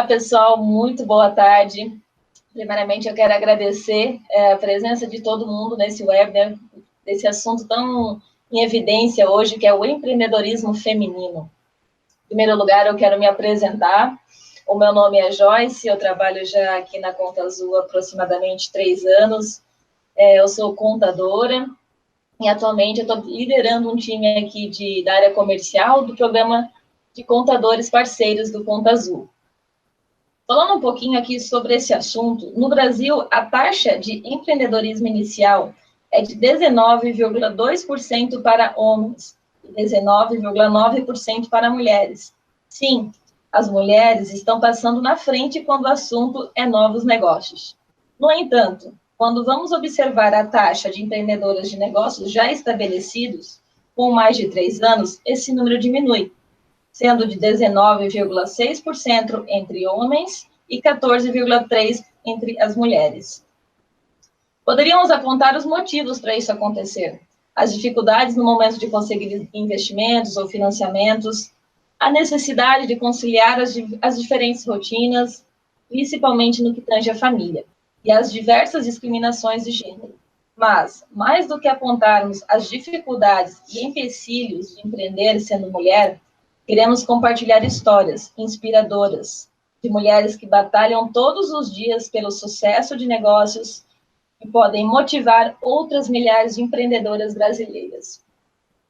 Olá, pessoal, muito boa tarde. Primeiramente, eu quero agradecer a presença de todo mundo nesse webinar, desse assunto tão em evidência hoje, que é o empreendedorismo feminino. Em primeiro lugar, eu quero me apresentar. O meu nome é Joyce, eu trabalho já aqui na Conta Azul há aproximadamente 3 anos. Eu sou contadora e atualmente eu estou liderando um time aqui da área comercial do programa de contadores parceiros do Conta Azul. Falando um pouquinho aqui sobre esse assunto, no Brasil, a taxa de empreendedorismo inicial é de 19,2% para homens e 19,9% para mulheres. Sim, as mulheres estão passando na frente quando o assunto é novos negócios. No entanto, quando vamos observar a taxa de empreendedoras de negócios já estabelecidos, com mais de 3 anos, esse número diminui, sendo de 19,6% entre homens e 14,3% entre as mulheres. Poderíamos apontar os motivos para isso acontecer: as dificuldades no momento de conseguir investimentos ou financiamentos, a necessidade de conciliar as diferentes rotinas, principalmente no que tange à família, e as diversas discriminações de gênero. Mas, mais do que apontarmos as dificuldades e empecilhos de empreender sendo mulher, queremos compartilhar histórias inspiradoras de mulheres que batalham todos os dias pelo sucesso de negócios e podem motivar outras milhares de empreendedoras brasileiras.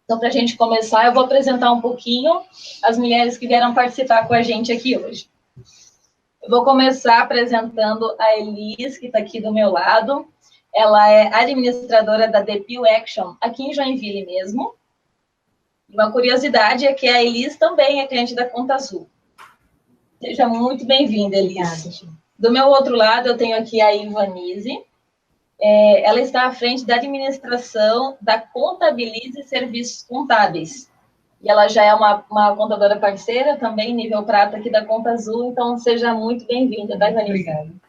Então, para a gente começar, eu vou apresentar um pouquinho as mulheres que vieram participar com a gente aqui hoje. Eu vou começar apresentando a Elis, que está aqui do meu lado. Ela é administradora da Depil Action, aqui em Joinville mesmo. Uma curiosidade é que a Elis também é cliente da Conta Azul. Seja muito bem-vinda, Elis. Do meu outro lado, eu tenho aqui a Ivanise. Ela está à frente da administração da Contabilize Serviços Contábeis. E ela já é uma contadora parceira, também nível prata aqui da Conta Azul, então seja muito bem-vinda, tá, Ivanise? Obrigada.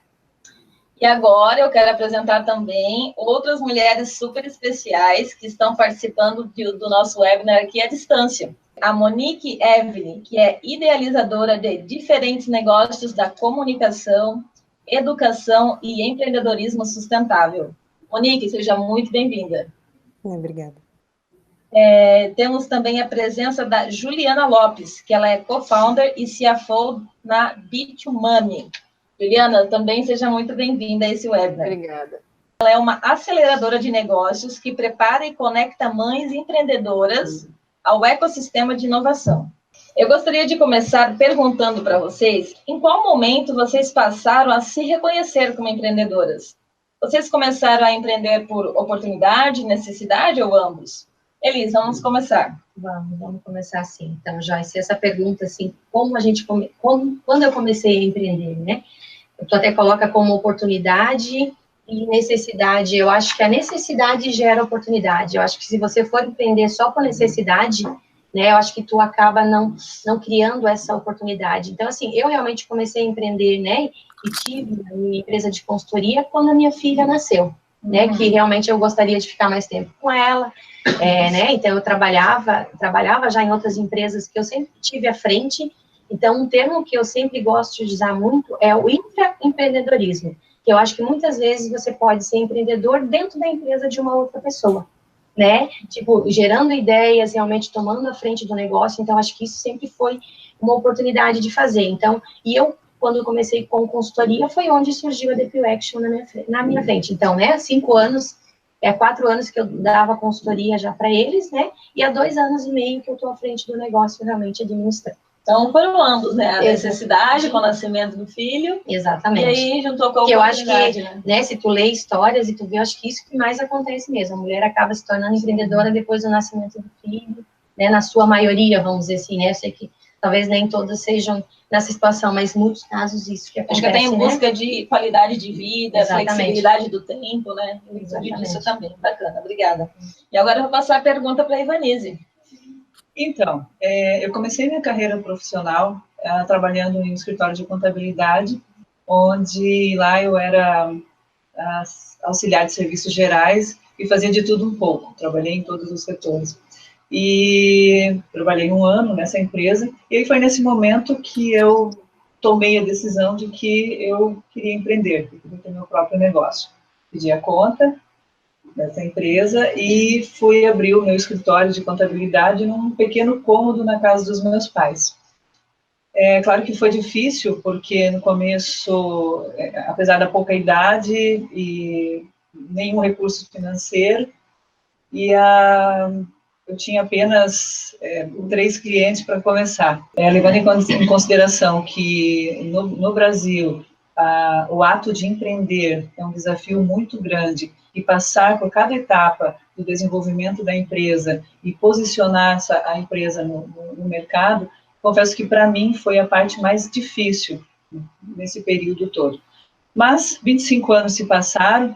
E agora eu quero apresentar também outras mulheres super especiais que estão participando do nosso webinar aqui à distância. A Monique Evelyn, que é idealizadora de diferentes negócios da comunicação, educação e empreendedorismo sustentável. Monique, seja muito bem-vinda. Obrigada. Temos também a presença da Juliana Lopes, que ela é co-founder e CFO na Bit2Money. Juliana, também seja muito bem-vinda a esse webinar. Obrigada. Ela é uma aceleradora de negócios que prepara e conecta mães empreendedoras ao ecossistema de inovação. Eu gostaria de começar perguntando para vocês, em qual momento vocês passaram a se reconhecer como empreendedoras? Vocês começaram a empreender por oportunidade, necessidade ou ambos? Elis, vamos começar. Vamos começar assim. Então, Joyce, essa pergunta, assim, quando eu comecei a empreender, né? Tu até coloca como oportunidade e necessidade. Eu acho que a necessidade gera oportunidade. Eu acho que se você for empreender só por necessidade, né, eu acho que tu acaba não criando essa oportunidade. Então, assim, eu realmente comecei a empreender, né, e tive a minha empresa de consultoria quando a minha filha nasceu, né, que realmente eu gostaria de ficar mais tempo com ela, né, então eu trabalhava já em outras empresas que eu sempre tive à frente. Então, um termo que eu sempre gosto de usar muito é o intraempreendedorismo, que eu acho que muitas vezes você pode ser empreendedor dentro da empresa de uma outra pessoa, né? Tipo, gerando ideias, realmente tomando a frente do negócio. Então, acho que isso sempre foi uma oportunidade de fazer. Então, quando eu comecei com consultoria, foi onde surgiu a Depil Action na minha frente. Então, né, 5 anos, 4 anos que eu dava consultoria já para eles, né? E há 2 anos e meio que eu estou à frente do negócio realmente administrando. Então, foram ambos, né? A necessidade com o nascimento do filho. Exatamente. E aí, juntou com a oportunidade, eu acho que, né, se tu lê histórias e tu vê, eu acho que isso que mais acontece mesmo. A mulher acaba se tornando empreendedora depois do nascimento do filho, né? Na sua maioria, vamos dizer assim, né? Eu sei que talvez nem todas sejam nessa situação, mas em muitos casos isso que acontece, acho que até em busca, né, de qualidade de vida, exatamente, flexibilidade do tempo, né? Isso também. Bacana, obrigada. E agora eu vou passar a pergunta para a Ivanise. Então, eu comecei minha carreira profissional trabalhando em um escritório de contabilidade, onde lá eu era auxiliar de serviços gerais e fazia de tudo um pouco, trabalhei em todos os setores. E trabalhei 1 ano nessa empresa, e aí foi nesse momento que eu tomei a decisão de que eu queria empreender, que eu queria ter meu próprio negócio. Pedi a conta dessa empresa e fui abrir o meu escritório de contabilidade num pequeno cômodo na casa dos meus pais. É claro que foi difícil, porque no começo, apesar da pouca idade e nenhum recurso financeiro, eu tinha apenas 3 clientes para começar. Levando em consideração que no Brasil o ato de empreender é um desafio muito grande e passar por cada etapa do desenvolvimento da empresa e posicionar a empresa no mercado, confesso que para mim foi a parte mais difícil nesse período todo. Mas 25 anos se passaram,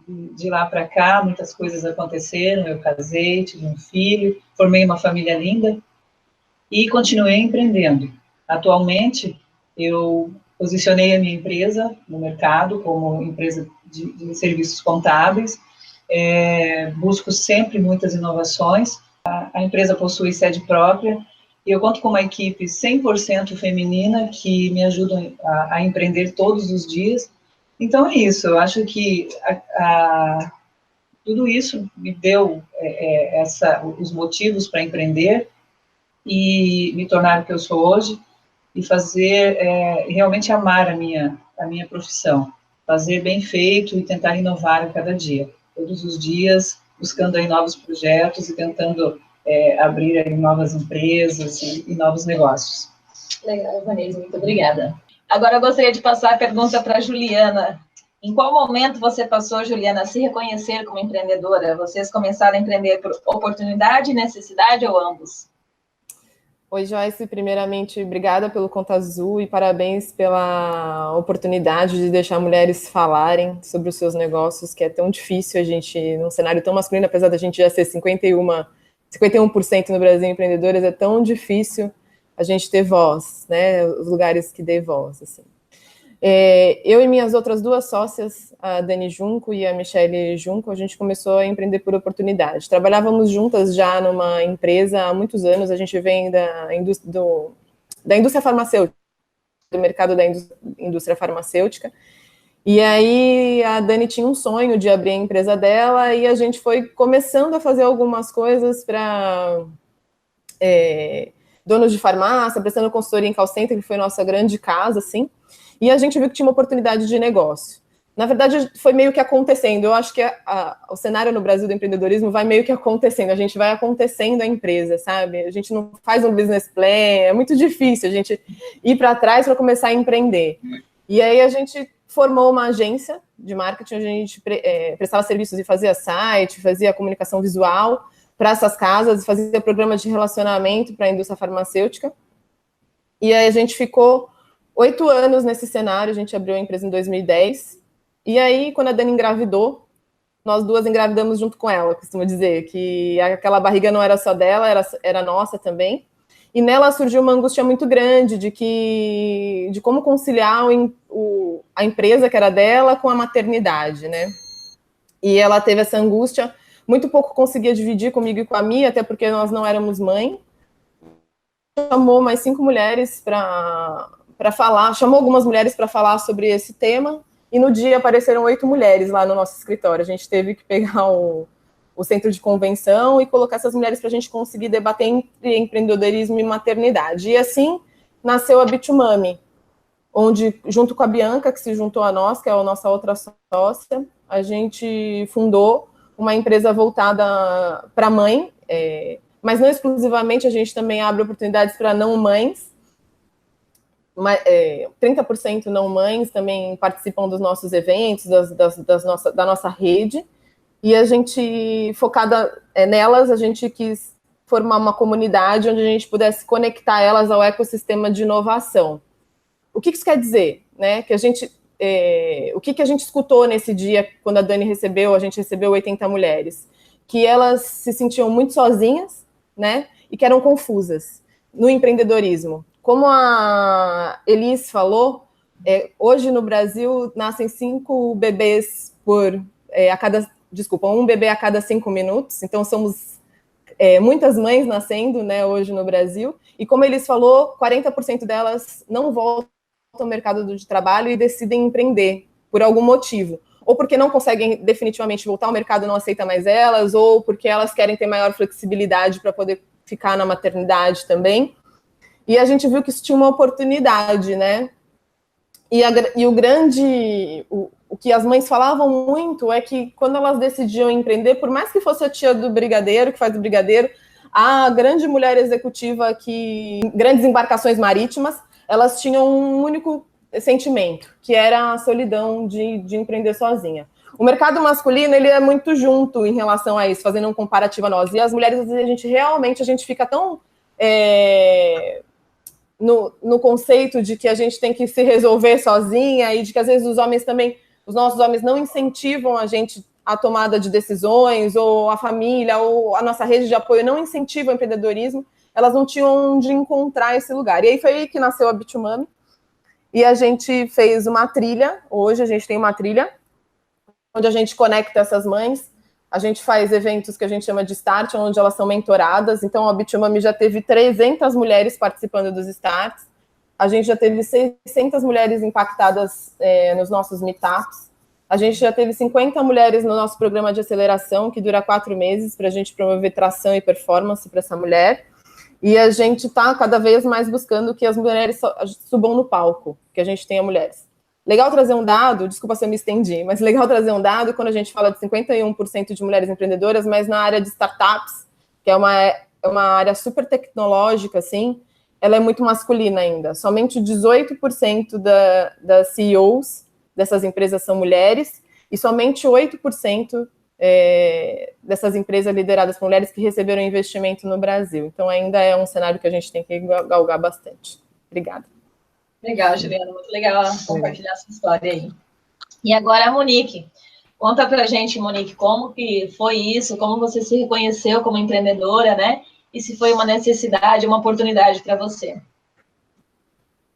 de lá para cá, muitas coisas aconteceram, eu casei, tive um filho, formei uma família linda e continuei empreendendo. Atualmente, eu posicionei a minha empresa no mercado como empresa de serviços contábeis, busco sempre muitas inovações, a empresa possui sede própria e eu conto com uma equipe 100% feminina que me ajuda a empreender todos os dias. Então é isso, eu acho que tudo isso me deu os motivos para empreender e me tornar o que eu sou hoje e fazer, realmente amar a minha profissão, fazer bem feito e tentar inovar a cada dia, todos os dias, buscando aí novos projetos e tentando abrir aí novas empresas e novos negócios. Legal, Vanessa, muito obrigada. Agora eu gostaria de passar a pergunta para a Juliana. Em qual momento você passou, Juliana, a se reconhecer como empreendedora? Vocês começaram a empreender por oportunidade, necessidade ou ambos? Oi, Joyce. Primeiramente, obrigada pelo Conta Azul e parabéns pela oportunidade de deixar mulheres falarem sobre os seus negócios, que é tão difícil a gente, num cenário tão masculino, apesar da gente já ser 51% no Brasil empreendedoras, é tão difícil a gente ter voz, né? Os lugares que dê voz, assim. Eu e minhas outras 2 sócias, a Dani Junco e a Michele Junco, a gente começou a empreender por oportunidade. Trabalhávamos juntas já numa empresa há muitos anos, a gente vem da indústria farmacêutica, do mercado da indústria farmacêutica, e aí a Dani tinha um sonho de abrir a empresa dela e a gente foi começando a fazer algumas coisas para donos de farmácia, prestando consultoria em call center, que foi nossa grande casa, assim, e a gente viu que tinha uma oportunidade de negócio. Na verdade, foi meio que acontecendo. Eu acho que o cenário no Brasil do empreendedorismo vai meio que acontecendo. A gente vai acontecendo a empresa, sabe? A gente não faz um business plan, é muito difícil a gente ir para trás para começar a empreender. E aí a gente formou uma agência de marketing, onde a gente prestava serviços e fazia site, fazia comunicação visual para essas casas, fazia programa de relacionamento para a indústria farmacêutica. E aí a gente ficou 8 anos nesse cenário, a gente abriu a empresa em 2010. E aí, quando a Dani engravidou, nós 2 engravidamos junto com ela, costumo dizer, que aquela barriga não era só dela, era nossa também. E nela surgiu uma angústia muito grande de como conciliar a empresa que era dela com a maternidade, né? E ela teve essa angústia, muito pouco conseguia dividir comigo e com a Mia, até porque nós não éramos mãe. Chamou mais 5 mulheres para falar, chamou algumas mulheres para falar sobre esse tema, e no dia apareceram 8 mulheres lá no nosso escritório. A gente teve que pegar o centro de convenção e colocar essas mulheres para a gente conseguir debater entre empreendedorismo e maternidade. E assim nasceu a Bitumami, onde, junto com a Bianca, que se juntou a nós, que é a nossa outra sócia, a gente fundou uma empresa voltada para mãe, mas não exclusivamente, a gente também abre oportunidades para não mães. 30% não mães também participam dos nossos eventos, da nossa rede, e a gente, focada nelas, a gente quis formar uma comunidade onde a gente pudesse conectar elas ao ecossistema de inovação. O que isso quer dizer? Né? Que o que a gente escutou nesse dia, quando a Dani a gente recebeu 80 mulheres? Que elas se sentiam muito sozinhas, né? E que eram confusas no empreendedorismo. Como a Elis falou, hoje no Brasil nascem 5 bebês um bebê a cada 5 minutos, então somos muitas mães nascendo, né, hoje no Brasil, e como Elis falou, 40% delas não voltam ao mercado de trabalho e decidem empreender por algum motivo. Ou porque não conseguem definitivamente voltar ao mercado, não aceita mais elas, ou porque elas querem ter maior flexibilidade para poder ficar na maternidade também. E a gente viu que isso tinha uma oportunidade, né? E o que as mães falavam muito é que quando elas decidiam empreender, por mais que fosse a tia do brigadeiro, que faz o brigadeiro, a grande mulher executiva grandes embarcações marítimas, elas tinham um único sentimento, que era a solidão de empreender sozinha. O mercado masculino, ele é muito junto em relação a isso, fazendo um comparativo a nós. E as mulheres, às vezes, a gente fica tão no conceito de que a gente tem que se resolver sozinha e de que, às vezes, os nossos homens não incentivam a gente a tomada de decisões, ou a família, ou a nossa rede de apoio não incentiva o empreendedorismo, elas não tinham onde encontrar esse lugar. E aí foi aí que nasceu a Bitumami, e a gente fez uma trilha, hoje a gente tem uma trilha, onde a gente conecta essas mães, a gente faz eventos que a gente chama de Start, onde elas são mentoradas, então a Bitumami já teve 300 mulheres participando dos Starts, a gente já teve 600 mulheres impactadas nos nossos meetups, a gente já teve 50 mulheres no nosso programa de aceleração, que dura 4 meses, para a gente promover tração e performance para essa mulher. E a gente está cada vez mais buscando que as mulheres subam no palco, que a gente tenha mulheres. Legal trazer um dado, desculpa se eu me estendi, mas legal trazer um dado quando a gente fala de 51% de mulheres empreendedoras, mas na área de startups, que é uma área super tecnológica, assim, ela é muito masculina ainda. Somente 18% das CEOs dessas empresas são mulheres, e somente 8% dessas empresas lideradas por mulheres que receberam investimento no Brasil. Então, ainda é um cenário que a gente tem que galgar bastante. Obrigada. Legal, Juliana, muito legal compartilhar essa história aí. E agora a Monique. Conta pra gente, Monique, como que foi isso, como você se reconheceu como empreendedora, né? E se foi uma necessidade, uma oportunidade para você.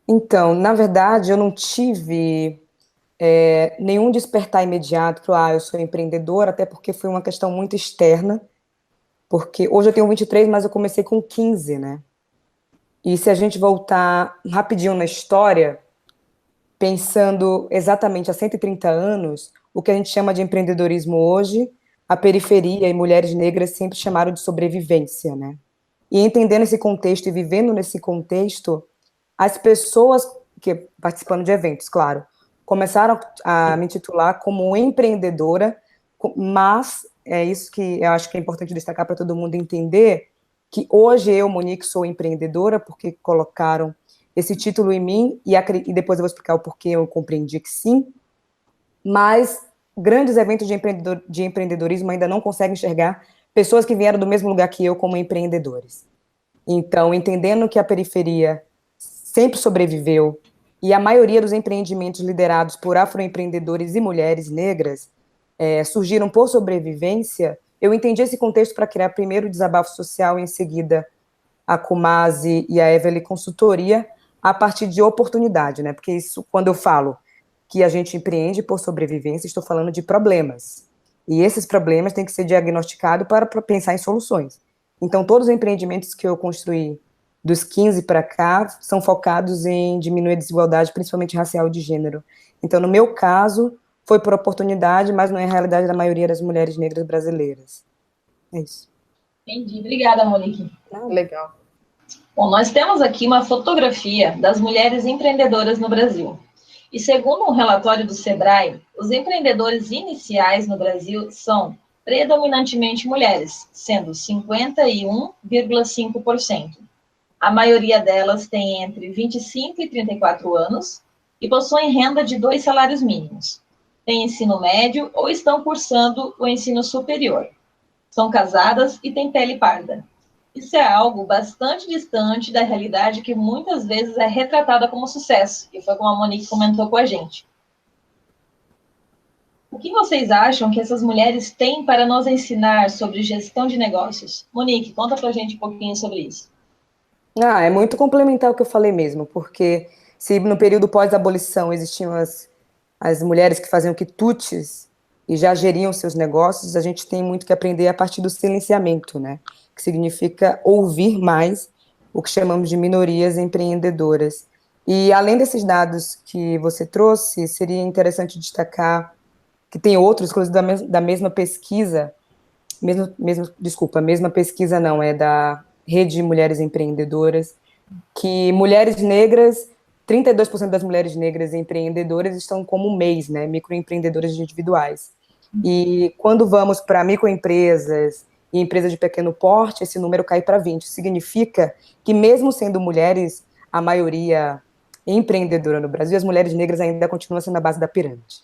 Então, na verdade, eu não tive nenhum despertar imediato para, eu sou empreendedora, até porque foi uma questão muito externa, porque hoje eu tenho 23, mas eu comecei com 15, né? E se a gente voltar rapidinho na história, pensando exatamente há 130 anos, o que a gente chama de empreendedorismo hoje, a periferia e mulheres negras sempre chamaram de sobrevivência, né? E entendendo esse contexto e vivendo nesse contexto, as pessoas que participando de eventos, claro, começaram a me titular como empreendedora, mas é isso que eu acho que é importante destacar para todo mundo entender, que hoje eu, Monique, sou empreendedora, porque colocaram esse título em mim, e depois eu vou explicar o porquê eu compreendi que sim, mas grandes eventos de empreendedorismo ainda não conseguem enxergar pessoas que vieram do mesmo lugar que eu como empreendedores. Então, entendendo que a periferia sempre sobreviveu, e a maioria dos empreendimentos liderados por afroempreendedores e mulheres negras surgiram por sobrevivência, eu entendi esse contexto para criar primeiro o Desabafo Social, e em seguida a Kumasi e a Everly Consultoria, a partir de oportunidade, né? Porque isso, quando eu falo que a gente empreende por sobrevivência, estou falando de problemas. E esses problemas têm que ser diagnosticados para pensar em soluções. Então, todos os empreendimentos que eu construí dos 15 para cá, são focados em diminuir a desigualdade, principalmente racial e de gênero. Então, no meu caso, foi por oportunidade, mas não é a realidade da maioria das mulheres negras brasileiras. É isso. Entendi. Obrigada, Monique. Legal. Bom, nós temos aqui uma fotografia das mulheres empreendedoras no Brasil. E segundo um relatório do Sebrae, os empreendedores iniciais no Brasil são predominantemente mulheres, sendo 51,5%. A maioria delas tem entre 25 e 34 anos e possuem renda de 2 salários mínimos. Têm ensino médio ou estão cursando o ensino superior. São casadas e têm pele parda. Isso é algo bastante distante da realidade que muitas vezes é retratada como sucesso, e foi como a Monique comentou com a gente. O que vocês acham que essas mulheres têm para nos ensinar sobre gestão de negócios? Monique, conta pra gente um pouquinho sobre isso. É muito complementar o que eu falei mesmo, porque se no período pós-abolição existiam as mulheres que faziam quitutes e já geriam seus negócios, a gente tem muito que aprender a partir do silenciamento, né? Que significa ouvir mais o que chamamos de minorias empreendedoras. E além desses dados que você trouxe, seria interessante destacar que tem outros, inclusive da mesma pesquisa, mesma pesquisa não, é da Rede de Mulheres Empreendedoras, que mulheres negras, 32% das mulheres negras empreendedoras estão como MEIs, né, microempreendedoras individuais. E quando vamos para microempresas e empresas de pequeno porte, esse número cai para 20. Significa que mesmo sendo mulheres, a maioria empreendedora no Brasil, as mulheres negras ainda continuam sendo a base da pirâmide.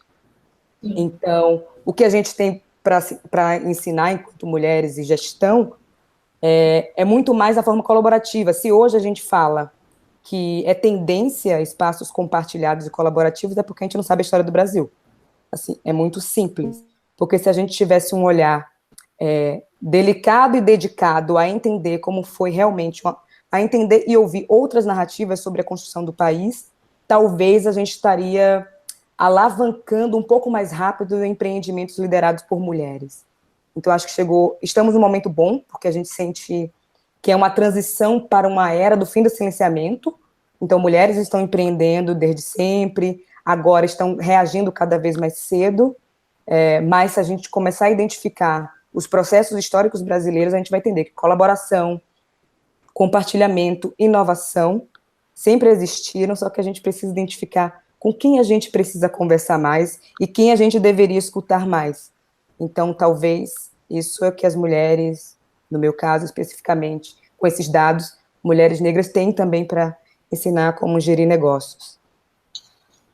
Então, o que a gente tem para ensinar enquanto mulheres e gestão é muito mais a forma colaborativa. Se hoje a gente fala que é tendência espaços compartilhados e colaborativos, é porque a gente não sabe a história do Brasil. Assim, é muito simples. Porque se a gente tivesse um olhar delicado e dedicado a entender como foi realmente, a entender e ouvir outras narrativas sobre a construção do país, talvez a gente estaria alavancando um pouco mais rápido empreendimentos liderados por mulheres. Então, acho que estamos num momento bom, porque a gente sente que é uma transição para uma era do fim do silenciamento. Então, mulheres estão empreendendo desde sempre, agora estão reagindo cada vez mais cedo, mas se a gente começar a identificar os processos históricos brasileiros, a gente vai entender que colaboração, compartilhamento, inovação sempre existiram, só que a gente precisa identificar com quem a gente precisa conversar mais e quem a gente deveria escutar mais. Então, talvez isso é o que as mulheres, no meu caso especificamente, com esses dados, mulheres negras têm também para ensinar como gerir negócios.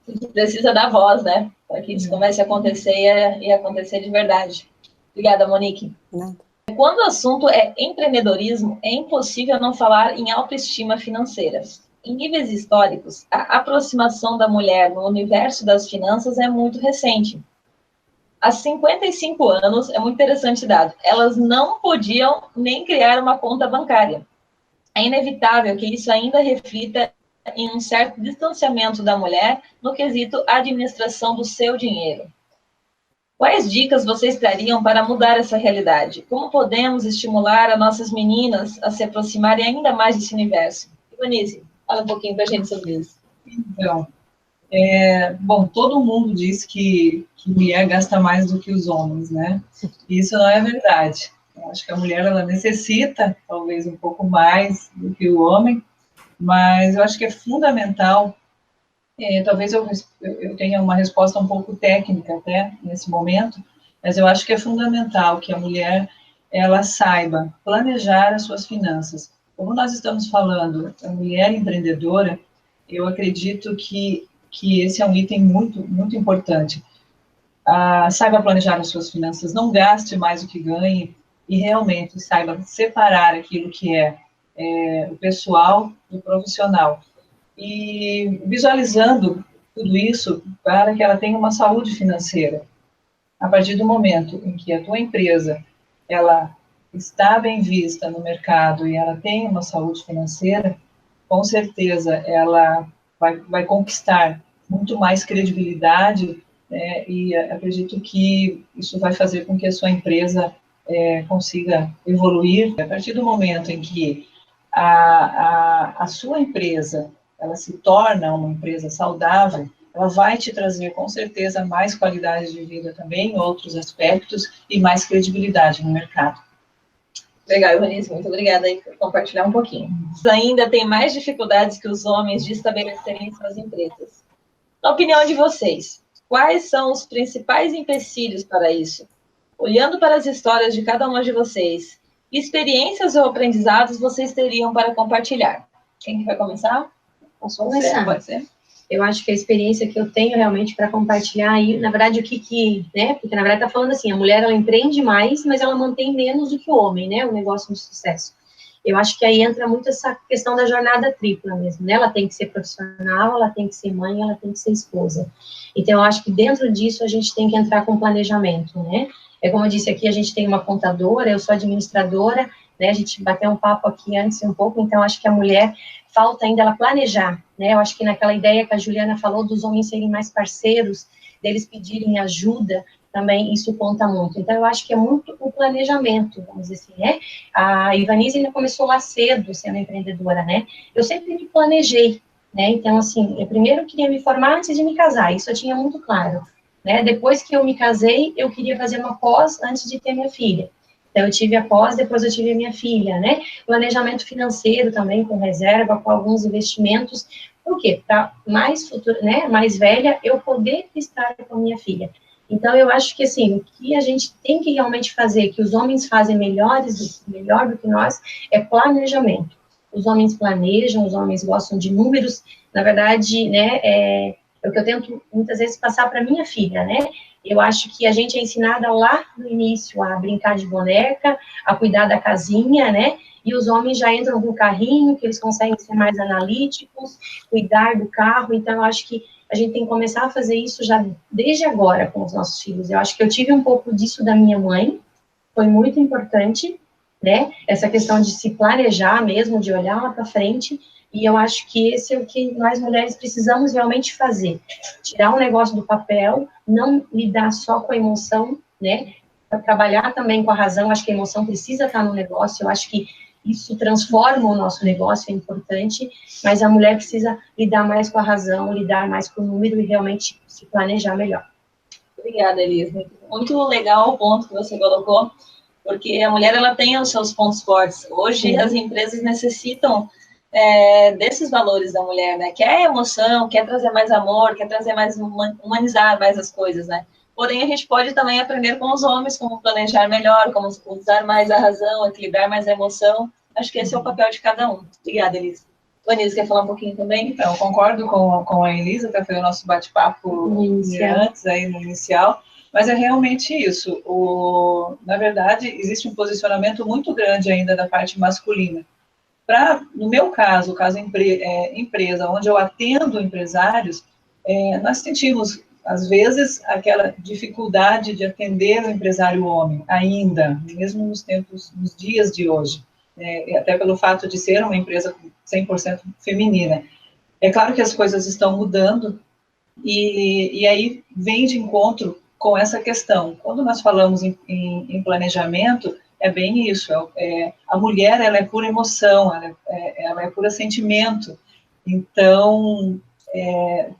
A gente precisa dar voz, né? Para que isso comece a acontecer e acontecer de verdade. Obrigada, Monique. Nada. Quando o assunto é empreendedorismo, é impossível não falar em autoestima financeira. Em níveis históricos, a aproximação da mulher no universo das finanças é muito recente. Há 55 anos, é muito interessante esse dado, elas não podiam nem criar uma conta bancária. É inevitável que isso ainda reflita em um certo distanciamento da mulher no quesito administração do seu dinheiro. Quais dicas vocês trariam para mudar essa realidade? Como podemos estimular as nossas meninas a se aproximarem ainda mais desse universo? Ivanise, fala um pouquinho para a gente sobre isso. Então, bom, todo mundo diz que mulher gasta mais do que os homens, né? Isso não é verdade. Eu acho que a mulher, ela necessita, talvez, um pouco mais do que o homem, mas eu acho que é fundamental, talvez eu tenha uma resposta um pouco técnica até nesse momento, mas eu acho que é fundamental que a mulher, ela saiba planejar as suas finanças. Como nós estamos falando, a mulher empreendedora, eu acredito que esse é um item muito, muito importante. Saiba planejar as suas finanças, não gaste mais do que ganhe e realmente saiba separar aquilo que é o pessoal do profissional. E visualizando tudo isso para que ela tenha uma saúde financeira. A partir do momento em que a tua empresa, ela está bem vista no mercado e ela tem uma saúde financeira, com certeza ela vai conquistar muito mais credibilidade, né, e acredito que isso vai fazer com que a sua empresa consiga evoluir. A partir do momento em que a sua empresa ela se torna uma empresa saudável, ela vai te trazer, com certeza, mais qualidade de vida também, em outros aspectos, e mais credibilidade no mercado. Legal, Ivanise, muito obrigada aí por compartilhar um pouquinho. Ainda tem mais dificuldades que os homens de estabelecerem suas empresas. Na opinião de vocês, quais são os principais empecilhos para isso? Olhando para as histórias de cada uma de vocês, que experiências ou aprendizados vocês teriam para compartilhar? Quem que vai começar? Posso começar? Pode ser. Eu acho que a experiência que eu tenho realmente para compartilhar aí, na verdade, né? Porque na verdade está falando assim, a mulher ela empreende mais, mas ela mantém menos do que o homem, né? O negócio de sucesso. Eu acho que aí entra muito essa questão da jornada tripla mesmo, né? Ela tem que ser profissional, ela tem que ser mãe, ela tem que ser esposa. Então, eu acho que dentro disso a gente tem que entrar com planejamento, né? Como eu disse aqui, a gente tem uma contadora, eu sou administradora, né? A gente bateu um papo aqui antes um pouco, então acho que a mulher falta ainda ela planejar, né? Eu acho que naquela ideia que a Juliana falou dos homens serem mais parceiros, deles pedirem ajuda, também isso conta muito. Então, eu acho que é muito o planejamento, vamos dizer assim, né? A Ivanise ainda começou lá cedo, sendo empreendedora, né? Eu sempre me planejei, né? Então, assim, eu primeiro queria me formar antes de me casar, isso eu tinha muito claro, né? Depois que eu me casei, eu queria fazer uma pós antes de ter minha filha. Então, eu tive a pós, depois eu tive a minha filha, né? Planejamento financeiro também, com reserva, com alguns investimentos. Por quê? Para mais futuro, né? Mais velha, eu poder estar com a minha filha. Então, eu acho que, assim, o que a gente tem que realmente fazer, que os homens fazem melhor do que nós, é planejamento. Os homens planejam, os homens gostam de números. Na verdade, né, é o que eu tento muitas vezes passar para minha filha, né? Eu acho que a gente é ensinada lá no início a brincar de boneca, a cuidar da casinha, né? E os homens já entram com o carrinho, que eles conseguem ser mais analíticos, cuidar do carro. Então, eu acho que a gente tem que começar a fazer isso já desde agora com os nossos filhos. Eu acho que eu tive um pouco disso da minha mãe, foi muito importante, né? Essa questão de se planejar mesmo, de olhar lá para frente. E eu acho que esse é o que nós mulheres precisamos realmente fazer. Tirar o negócio do papel, não lidar só com a emoção, né? Trabalhar também com a razão. Acho que a emoção precisa estar no negócio. Eu acho que isso transforma o nosso negócio, é importante, mas a mulher precisa lidar mais com a razão, lidar mais com o número e realmente se planejar melhor. Obrigada, Elis. Muito legal o ponto que você colocou, porque a mulher ela tem os seus pontos fortes. Hoje, as empresas necessitam desses valores da mulher, né? Quer emoção, quer trazer mais amor, quer trazer mais, humanizar mais as coisas, né? Porém, a gente pode também aprender com os homens como planejar melhor, como usar mais a razão, equilibrar mais a emoção. Acho que esse é o papel de cada um. Obrigada, Elisa. Vanessa, quer falar um pouquinho também? Então, concordo com a Elisa, até foi o nosso bate-papo antes, aí no inicial, mas é realmente isso. Na verdade, existe um posicionamento muito grande ainda da parte masculina. No meu caso, empresa, onde eu atendo empresários, nós sentimos, às vezes, aquela dificuldade de atender o empresário homem, ainda, mesmo nos dias de hoje. Até pelo fato de ser uma empresa 100% feminina. É claro que as coisas estão mudando, e aí vem de encontro com essa questão. Quando nós falamos em planejamento, é bem isso, a mulher ela é pura emoção, ela é pura sentimento. Então,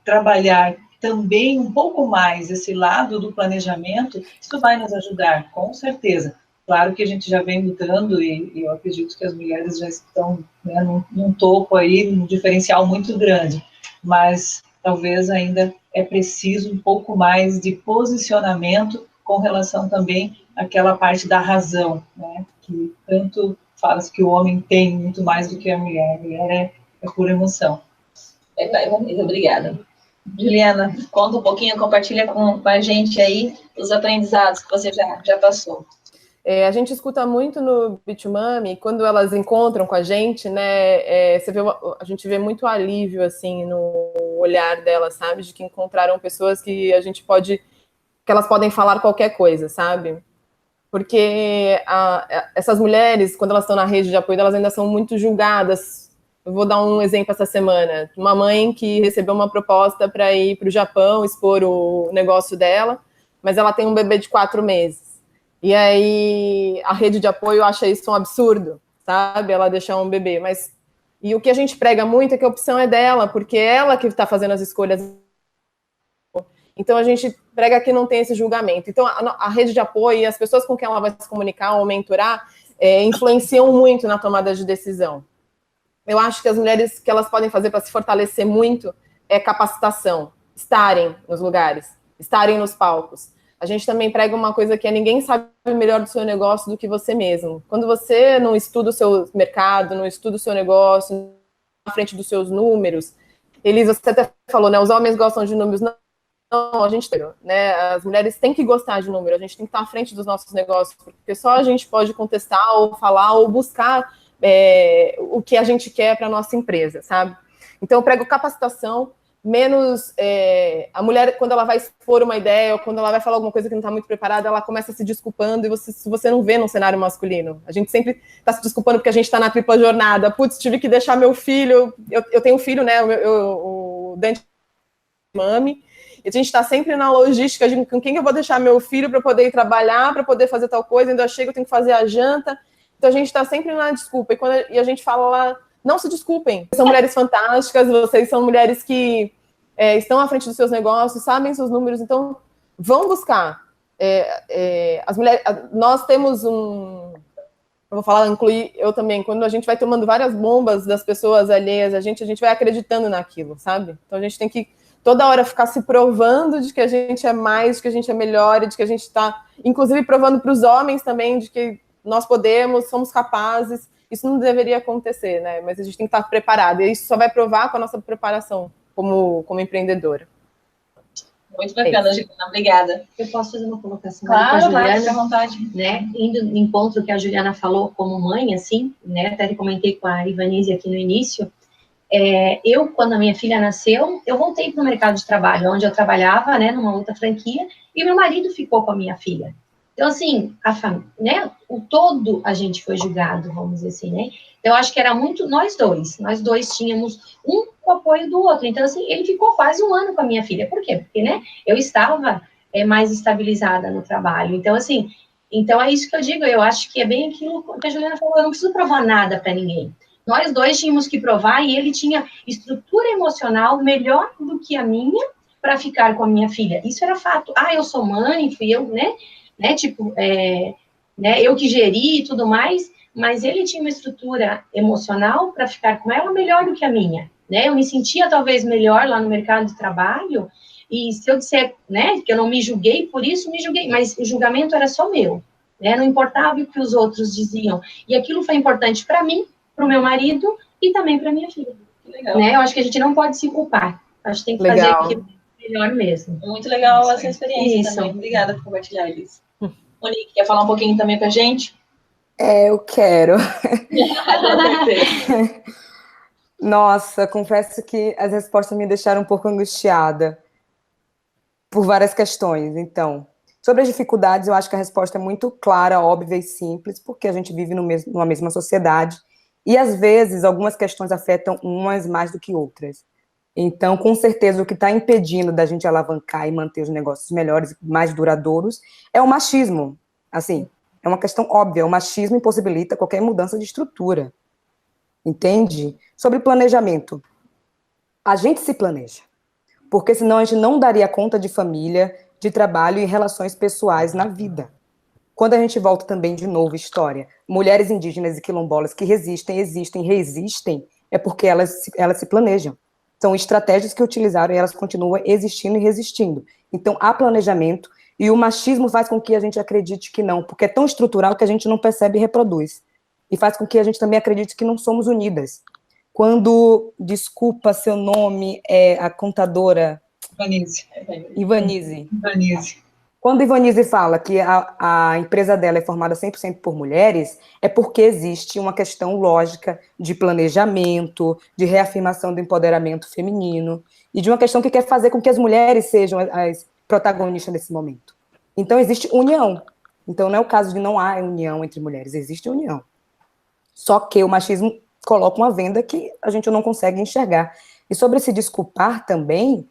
trabalhar também um pouco mais esse lado do planejamento, isso vai nos ajudar, com certeza. Claro que a gente já vem lutando e eu acredito que as mulheres já estão, né, num topo aí, num diferencial muito grande, mas talvez ainda é preciso um pouco mais de posicionamento com relação também àquela parte da razão, né, que tanto fala-se que o homem tem muito mais do que a mulher é pura emoção. Obrigada. Juliana, conta um pouquinho, compartilha com a gente aí os aprendizados que você já passou. A gente escuta muito no Bitumami, quando elas encontram com a gente, né, a gente vê muito alívio, assim, no olhar delas, sabe, de que encontraram pessoas que que elas podem falar qualquer coisa, sabe, porque essas mulheres, quando elas estão na rede de apoio, elas ainda são muito julgadas. Eu vou dar um exemplo essa semana, uma mãe que recebeu uma proposta para ir para o Japão, expor o negócio dela, mas ela tem um bebê de 4 meses. E aí a rede de apoio acha isso um absurdo, sabe? Ela deixar um bebê. E o que a gente prega muito é que a opção é dela, porque é ela que está fazendo as escolhas. Então a gente prega que não tem esse julgamento. Então a rede de apoio e as pessoas com quem ela vai se comunicar ou mentorar influenciam muito na tomada de decisão. Eu acho que as mulheres que elas podem fazer para se fortalecer muito é capacitação, estarem nos lugares, estarem nos palcos. A gente também prega uma coisa que ninguém sabe melhor do seu negócio do que você mesmo. Quando você não estuda o seu mercado, não estuda o seu negócio, na frente dos seus números, Elisa, você até falou, né? Os homens gostam de números. Não, a gente, né? As mulheres têm que gostar de número, a gente tem que estar à frente dos nossos negócios, porque só a gente pode contestar ou falar ou buscar o que a gente quer para a nossa empresa, sabe? Então, eu prego capacitação, menos a mulher, quando ela vai expor uma ideia ou quando ela vai falar alguma coisa que não está muito preparada, ela começa se desculpando e você não vê no cenário masculino. A gente sempre está se desculpando porque a gente está na tripla jornada. Putz, tive que deixar meu filho. Eu tenho um filho, né? O Dante Mami. E a gente está sempre na logística de com quem eu vou deixar meu filho para poder ir trabalhar, para poder fazer tal coisa. Ainda chego, eu tenho que fazer a janta. Então a gente está sempre na desculpa. E a gente fala lá não se desculpem. São mulheres fantásticas, vocês são mulheres que estão à frente dos seus negócios, sabem seus números, então vão buscar. As mulheres, nós temos eu vou falar, incluir eu também, quando a gente vai tomando várias bombas das pessoas alheias, a gente vai acreditando naquilo, sabe? Então a gente tem que toda hora ficar se provando de que a gente é mais, de que a gente é melhor, de que a gente está, inclusive, provando para os homens também de que nós podemos, somos capazes. Isso não deveria acontecer, né? Mas a gente tem que estar preparado. E isso só vai provar com a nossa preparação como empreendedora. Muito bacana, Juliana. Obrigada. Eu posso fazer uma colocação claro, com a Juliana? Fique à vontade. Né? Indo no encontro que a Juliana falou como mãe, assim, né? Até comentei com a Ivanise aqui no início. Eu, quando a minha filha nasceu, eu voltei para o mercado de trabalho, onde eu trabalhava, né, numa outra franquia, e meu marido ficou com a minha filha. Então, assim, né, o todo a gente foi julgado, vamos dizer assim, né? Então, eu acho que era muito nós dois tínhamos um com o apoio do outro. Então, assim, ele ficou quase 1 ano com a minha filha. Por quê? Porque, né, eu estava mais estabilizada no trabalho. Então, assim, então é isso que eu digo, eu acho que é bem aquilo que a Juliana falou, eu não preciso provar nada para ninguém. Nós dois tínhamos que provar e ele tinha estrutura emocional melhor do que a minha para ficar com a minha filha. Isso era fato. Eu sou mãe, fui eu, né, tipo, né, eu que geri e tudo mais, mas ele tinha uma estrutura emocional para ficar com ela melhor do que a minha, né? Eu me sentia talvez melhor lá no mercado de trabalho, e se eu disser, né, que eu não me julguei por isso, me julguei, mas o julgamento era só meu, né? Não importava o que os outros diziam. E aquilo foi importante para mim, para o meu marido e também para minha filha. Legal. Né? Eu acho que a gente não pode se culpar. Acho que tem que fazer aquilo melhor mesmo. Muito legal essa experiência também. Obrigada por compartilhar isso. Monique, quer falar um pouquinho também pra gente? Eu quero. Nossa, confesso que as respostas me deixaram um pouco angustiada por várias questões. Então, sobre as dificuldades, eu acho que a resposta é muito clara, óbvia e simples, porque a gente vive numa mesma sociedade e, às vezes, algumas questões afetam umas mais do que outras. Então, com certeza, o que está impedindo da gente alavancar e manter os negócios melhores, mais duradouros, é o machismo. Assim, é uma questão óbvia, o machismo impossibilita qualquer mudança de estrutura. Entende? Sobre planejamento. A gente se planeja, porque senão a gente não daria conta de família, de trabalho e relações pessoais na vida. Quando a gente volta também de novo, história, mulheres indígenas e quilombolas que resistem, existem, resistem, é porque elas se planejam. São estratégias que utilizaram e elas continuam existindo e resistindo. Então, há planejamento e o machismo faz com que a gente acredite que não, porque é tão estrutural que a gente não percebe e reproduz. E faz com que a gente também acredite que não somos unidas. Quando, desculpa seu nome, a contadora... Ivanise. Quando Ivanise fala que a empresa dela é formada 100% por mulheres, é porque existe uma questão lógica de planejamento, de reafirmação do empoderamento feminino, e de uma questão que quer fazer com que as mulheres sejam as protagonistas nesse momento. Então, existe união. Então, não é o caso de não há união entre mulheres, existe união. Só que o machismo coloca uma venda que a gente não consegue enxergar. E sobre se desculpar também,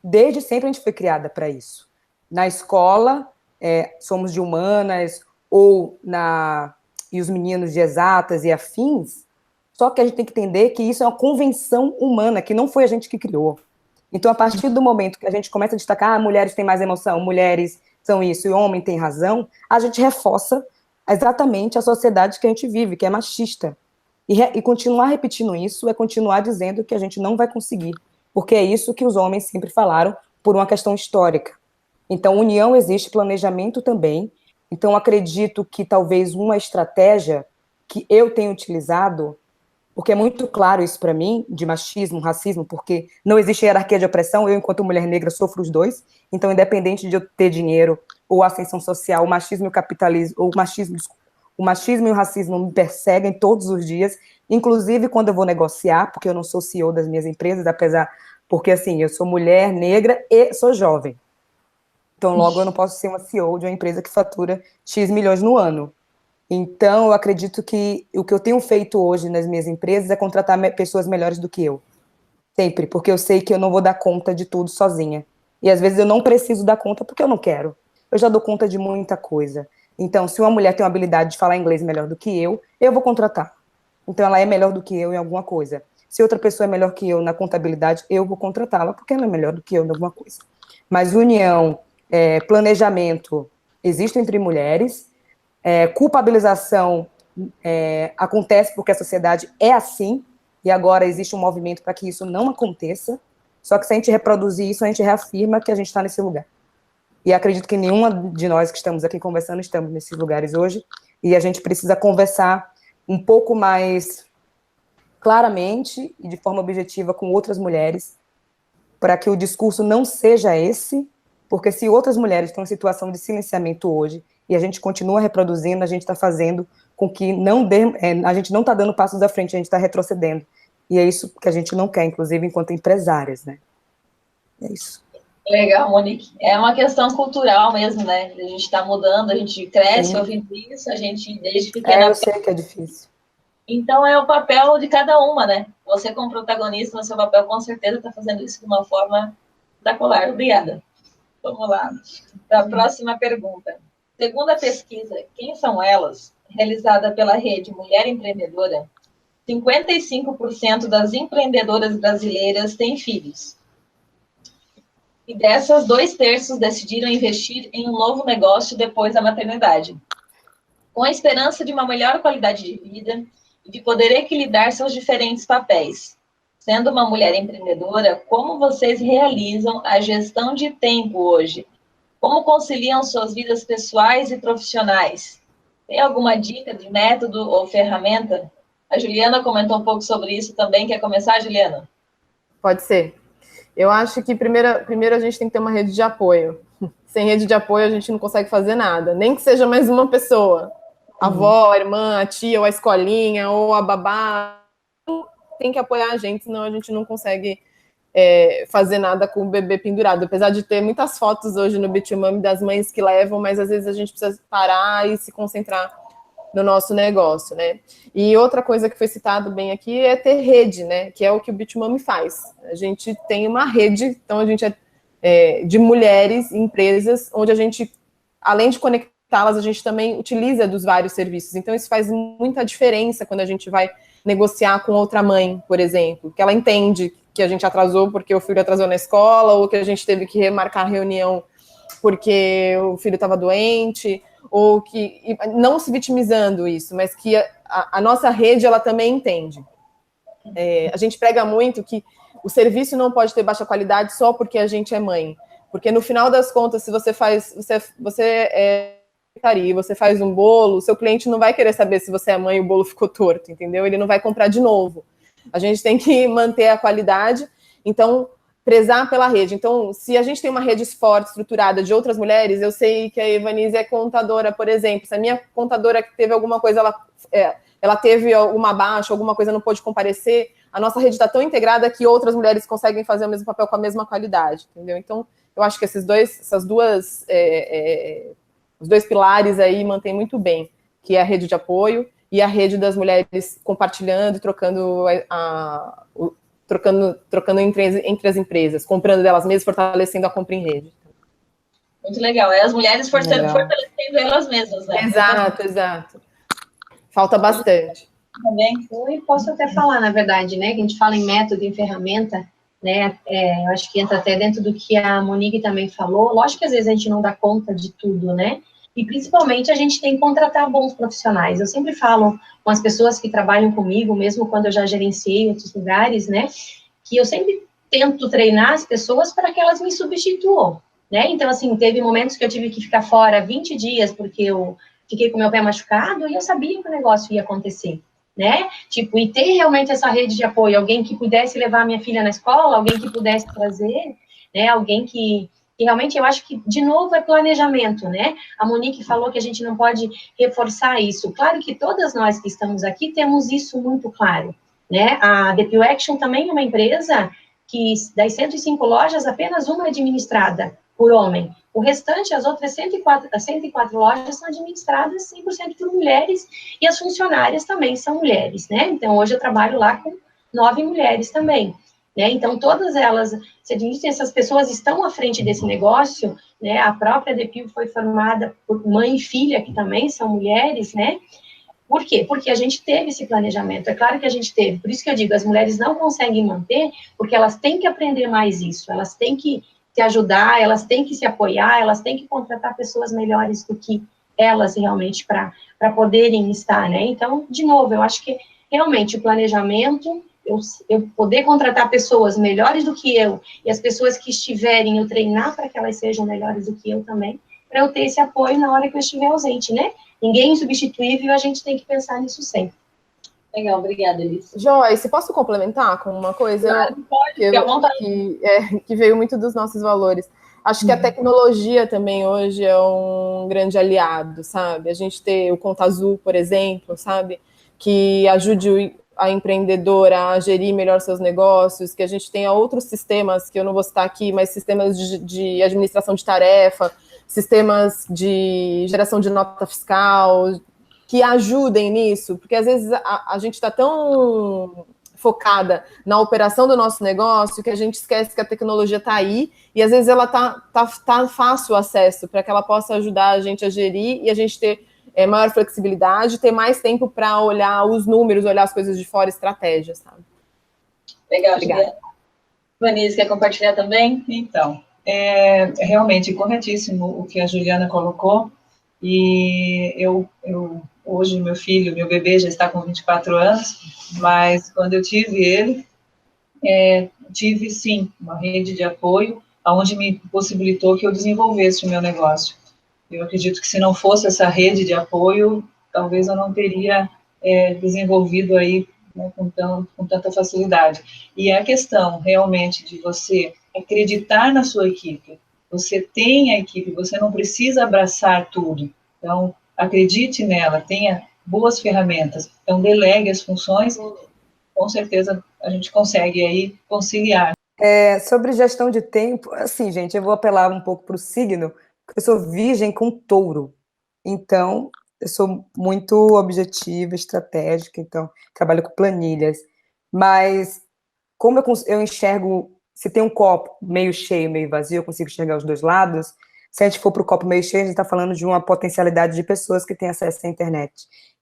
desde sempre a gente foi criada para isso. Na escola, somos de humanas, e os meninos de exatas e afins, só que a gente tem que entender que isso é uma convenção humana, que não foi a gente que criou. Então, a partir do momento que a gente começa a destacar, mulheres têm mais emoção, mulheres são isso, e homem tem razão, a gente reforça exatamente a sociedade que a gente vive, que é machista. E continuar repetindo isso é continuar dizendo que a gente não vai conseguir, porque é isso que os homens sempre falaram por uma questão histórica. Então, união existe, planejamento também. Então, acredito que talvez uma estratégia que eu tenho utilizado, porque é muito claro isso para mim, de machismo, racismo, porque não existe hierarquia de opressão, eu, enquanto mulher negra, sofro os dois. Então, independente de eu ter dinheiro ou ascensão social, o machismo e o capitalismo, o machismo e o racismo me perseguem todos os dias, inclusive quando eu vou negociar, porque eu não sou CEO das minhas empresas, porque assim, eu sou mulher negra e sou jovem. Então, logo, eu não posso ser uma CEO de uma empresa que fatura X milhões no ano. Então, eu acredito que o que eu tenho feito hoje nas minhas empresas é contratar pessoas melhores do que eu. Sempre, porque eu sei que eu não vou dar conta de tudo sozinha. E, às vezes, eu não preciso dar conta porque eu não quero. Eu já dou conta de muita coisa. Então, se uma mulher tem uma habilidade de falar inglês melhor do que eu vou contratar. então ela é melhor do que eu em alguma coisa. Se outra pessoa é melhor que eu na contabilidade, eu vou contratá-la, porque ela é melhor do que eu em alguma coisa. Mas união, planejamento, existe entre mulheres, culpabilização acontece porque a sociedade é assim, e agora existe um movimento para que isso não aconteça, só que se a gente reproduzir isso, a gente reafirma que a gente está nesse lugar. E acredito que nenhuma de nós que estamos aqui conversando estamos nesses lugares hoje, e a gente precisa conversar um pouco mais claramente e de forma objetiva com outras mulheres, para que o discurso não seja esse, porque se outras mulheres estão em situação de silenciamento hoje, e a gente continua reproduzindo, a gente está fazendo com que a gente não está dando passos à frente, a gente está retrocedendo. E é isso que a gente não quer, inclusive enquanto empresárias, né? É isso. Legal, Monique. É uma questão cultural mesmo, né? A gente está mudando, a gente cresce ouvindo isso, a gente desde pequena... Eu sei que é difícil. Então, é o papel de cada uma, né? Você, como protagonista, no seu papel, com certeza, está fazendo isso de uma forma espetacular. Obrigada. Vamos lá. Para a próxima pergunta. Segundo a pesquisa Quem São Elas?, realizada pela rede Mulher Empreendedora, 55% das empreendedoras brasileiras têm filhos. E dessas, 2/3 decidiram investir em um novo negócio depois da maternidade, com a esperança de uma melhor qualidade de vida e de poder equilibrar seus diferentes papéis. Sendo uma mulher empreendedora, como vocês realizam a gestão de tempo hoje? Como conciliam suas vidas pessoais e profissionais? Tem alguma dica de método ou ferramenta? A Juliana comentou um pouco sobre isso também. Quer começar, Juliana? Pode ser. Eu acho que primeiro a gente tem que ter uma rede de apoio. Sem rede de apoio, a gente não consegue fazer nada. Nem que seja mais uma pessoa. A avó, a irmã, a tia, ou a escolinha, ou a babá. Tem que apoiar a gente, senão a gente não consegue fazer nada com o bebê pendurado. Apesar de ter muitas fotos hoje no Bitumami das mães que levam, mas às vezes a gente precisa parar e se concentrar no nosso negócio, né? E outra coisa que foi citado bem aqui é ter rede, né? Que é o que o Bitumami faz. A gente tem uma rede, então a gente de mulheres, empresas, onde a gente, além de conectá-las, a gente também utiliza dos vários serviços. Então isso faz muita diferença quando a gente vai negociar com outra mãe, por exemplo, que ela entende que a gente atrasou porque o filho atrasou na escola, ou que a gente teve que remarcar a reunião porque o filho estava doente, ou que, não se vitimizando isso, mas que a nossa rede, ela também entende. A gente prega muito que o serviço não pode ter baixa qualidade só porque a gente é mãe, porque no final das contas, se você você faz um bolo, o seu cliente não vai querer saber se você é mãe e o bolo ficou torto, entendeu? Ele não vai comprar de novo. A gente tem que manter a qualidade, então prezar pela rede. Então, se a gente tem uma rede forte, estruturada de outras mulheres, eu sei que a Evanise é contadora, por exemplo. Se a minha contadora que teve alguma coisa, ela teve uma baixa, alguma coisa não pôde comparecer, a nossa rede está tão integrada que outras mulheres conseguem fazer o mesmo papel com a mesma qualidade, entendeu? Então, eu acho que os dois pilares aí mantêm muito bem, que é a rede de apoio e a rede das mulheres compartilhando, trocando entre as empresas, comprando delas mesmas, fortalecendo a compra em rede. Muito legal. As mulheres fortalecendo elas mesmas, né? Exato. Falta bastante. Também. Eu posso até falar, na verdade, né? Que a gente fala em método, em ferramenta, né? Eu acho que entra até dentro do que a Monique também falou. Lógico que às vezes a gente não dá conta de tudo, né? E principalmente a gente tem que contratar bons profissionais. Eu sempre falo com as pessoas que trabalham comigo, mesmo quando eu já gerenciei outros lugares, né? Que eu sempre tento treinar as pessoas para que elas me substituam, né? Então, assim, teve momentos que eu tive que ficar fora 20 dias porque eu fiquei com meu pé machucado e eu sabia que o negócio ia acontecer, né? Tipo, e ter realmente essa rede de apoio, alguém que pudesse levar a minha filha na escola, alguém que pudesse trazer, né? Alguém que realmente eu acho que, de novo, é planejamento, né? A Monique falou que a gente não pode reforçar isso. Claro que todas nós que estamos aqui temos isso muito claro, né? A DPU Action também é uma empresa que, das 105 lojas, apenas uma é administrada por homem. O restante, as outras 104 lojas são administradas 100% por mulheres e as funcionárias também são mulheres, né? Então, hoje eu trabalho lá com 9 mulheres também, né? Então, todas elas, se essas pessoas estão à frente desse negócio, né? A própria DPU foi formada por mãe e filha, que também são mulheres, né? Por quê? Porque a gente teve esse planejamento, é claro que a gente teve, por isso que eu digo, as mulheres não conseguem manter, porque elas têm que aprender mais isso, elas têm que se ajudar, elas têm que se apoiar, elas têm que contratar pessoas melhores do que elas realmente para poderem estar, né? Então, de novo, eu acho que realmente o planejamento, eu poder contratar pessoas melhores do que eu, e as pessoas que estiverem, eu treinar para que elas sejam melhores do que eu também, para eu ter esse apoio na hora que eu estiver ausente, né? Ninguém é insubstituível, a gente tem que pensar nisso sempre. Legal, obrigada, Elis. Joyce, posso complementar com uma coisa? Claro, pode, fica à vontade. Que veio muito dos nossos valores. Acho que a tecnologia também hoje é um grande aliado, sabe? A gente tem o Conta Azul, por exemplo, sabe? Que ajude a empreendedora a gerir melhor seus negócios, que a gente tenha outros sistemas, que eu não vou citar aqui, mas sistemas de administração de tarefa, sistemas de geração de nota fiscal, que ajudem nisso, porque às vezes a gente está tão focada na operação do nosso negócio que a gente esquece que a tecnologia está aí e às vezes ela tá fácil o acesso para que ela possa ajudar a gente a gerir e a gente ter maior flexibilidade, ter mais tempo para olhar os números, olhar as coisas de fora, estratégias, sabe? Legal, Juliana. Vanessa, quer compartilhar também? Então, é realmente corretíssimo o que a Juliana colocou, e eu hoje meu bebê já está com 24 anos, mas quando eu tive ele, tive sim uma rede de apoio, onde me possibilitou que eu desenvolvesse o meu negócio. Eu acredito que se não fosse essa rede de apoio, talvez eu não teria desenvolvido aí, né, com tanta facilidade. E a questão realmente de você acreditar na sua equipe, você tem a equipe, você não precisa abraçar tudo. Então, acredite nela, tenha boas ferramentas. Então, delegue as funções, com certeza a gente consegue aí conciliar. Sobre gestão de tempo, assim, gente, eu vou apelar um pouco para o signo, porque eu sou virgem com touro. Então, eu sou muito objetiva, estratégica, então, trabalho com planilhas. Mas, como eu enxergo, se tem um copo meio cheio, meio vazio, eu consigo enxergar os dois lados. Se a gente for para o copo meio cheio, a gente está falando de uma potencialidade de pessoas que têm acesso à internet.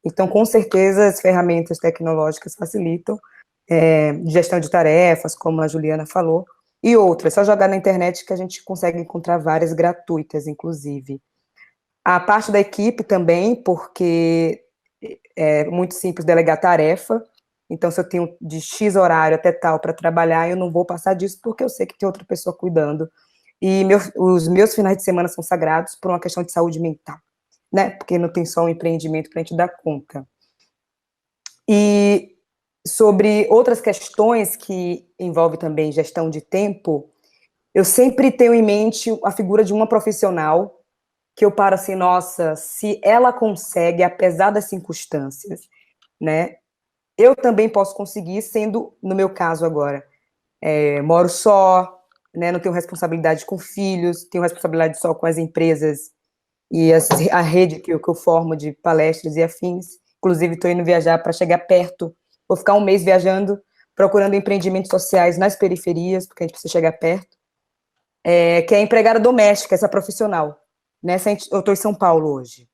Então, com certeza, as ferramentas tecnológicas facilitam, gestão de tarefas, como a Juliana falou, e outras. Só jogar na internet que a gente consegue encontrar várias gratuitas, inclusive. A parte da equipe também, porque é muito simples delegar tarefa. Então, se eu tenho de X horário até tal para trabalhar, eu não vou passar disso porque eu sei que tem outra pessoa cuidando. E os meus finais de semana são sagrados por uma questão de saúde mental, né? Porque não tem só um empreendimento para a gente dar conta. E sobre outras questões que envolvem também gestão de tempo, eu sempre tenho em mente a figura de uma profissional que eu paro assim, nossa, se ela consegue, apesar das circunstâncias, né, eu também posso conseguir, sendo, no meu caso agora, moro só, né, não tenho responsabilidade com filhos, tenho responsabilidade só com as empresas e a rede que eu formo de palestras e afins. Inclusive, estou indo viajar para chegar perto, vou ficar um mês viajando, procurando empreendimentos sociais nas periferias, porque a gente precisa chegar perto, que é empregada doméstica, essa profissional. Eu estou em São Paulo hoje.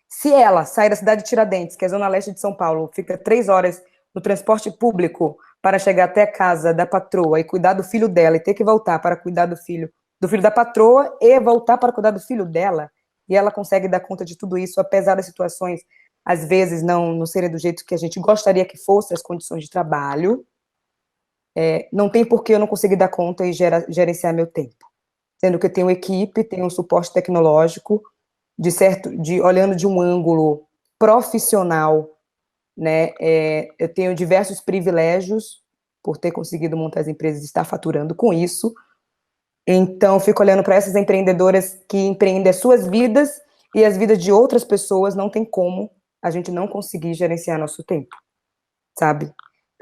Se ela sair da cidade de Tiradentes, que é a zona leste de São Paulo, fica 3 horas no transporte público para chegar até a casa da patroa e cuidar do filho dela, e ter que voltar para cuidar do filho da patroa e voltar para cuidar do filho dela, e ela consegue dar conta de tudo isso, apesar das situações, às vezes, não serem do jeito que a gente gostaria que fossem as condições de trabalho, não tem por que eu não conseguir dar conta e gerenciar meu tempo. Sendo que eu tenho equipe, tenho um suporte tecnológico, olhando de um ângulo profissional, né, eu tenho diversos privilégios por ter conseguido montar as empresas e estar faturando com isso. Então, fico olhando para essas empreendedoras que empreendem as suas vidas e as vidas de outras pessoas, não tem como a gente não conseguir gerenciar nosso tempo, sabe?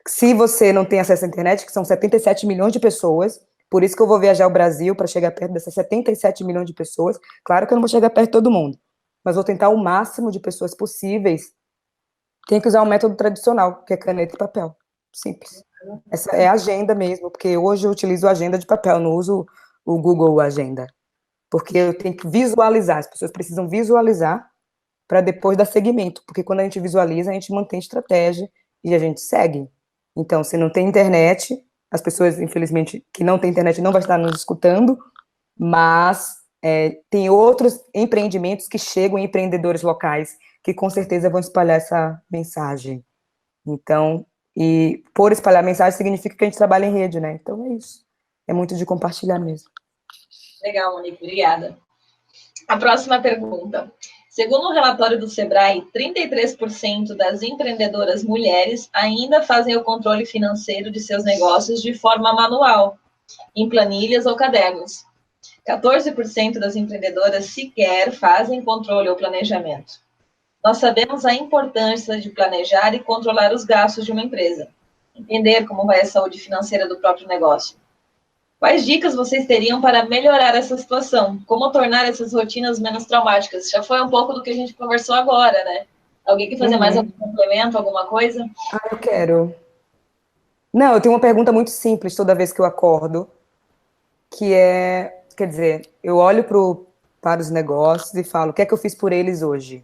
Se você não tem acesso à internet, que são 77 milhões de pessoas, por isso que eu vou viajar ao Brasil para chegar perto dessas 77 milhões de pessoas. Claro que eu não vou chegar perto de todo mundo, mas vou tentar o máximo de pessoas possíveis. Tem que usar o método tradicional, que é caneta e papel. Simples. Essa é a agenda mesmo, porque hoje eu utilizo a agenda de papel, não uso o Google Agenda. Porque eu tenho que visualizar, as pessoas precisam visualizar para depois dar seguimento, porque quando a gente visualiza, a gente mantém estratégia e a gente segue. Então, se não tem internet, as pessoas, infelizmente, que não têm internet não vão estar nos escutando, mas tem outros empreendimentos que chegam em empreendedores locais que com certeza vão espalhar essa mensagem. Então, e por espalhar mensagem significa que a gente trabalha em rede, né? Então é isso. É muito de compartilhar mesmo. Legal, Monique, obrigada. A próxima pergunta. Segundo o relatório do Sebrae, 33% das empreendedoras mulheres ainda fazem o controle financeiro de seus negócios de forma manual, em planilhas ou cadernos. 14% das empreendedoras sequer fazem controle ou planejamento. Nós sabemos a importância de planejar e controlar os gastos de uma empresa, entender como vai a saúde financeira do próprio negócio. Quais dicas vocês teriam para melhorar essa situação? Como tornar essas rotinas menos traumáticas? Já foi um pouco do que a gente conversou agora, né? Alguém quer fazer mais algum complemento, alguma coisa? Eu quero. Não, eu tenho uma pergunta muito simples toda vez que eu acordo, que é, quer dizer, eu olho para os negócios e falo, o que é que eu fiz por eles hoje?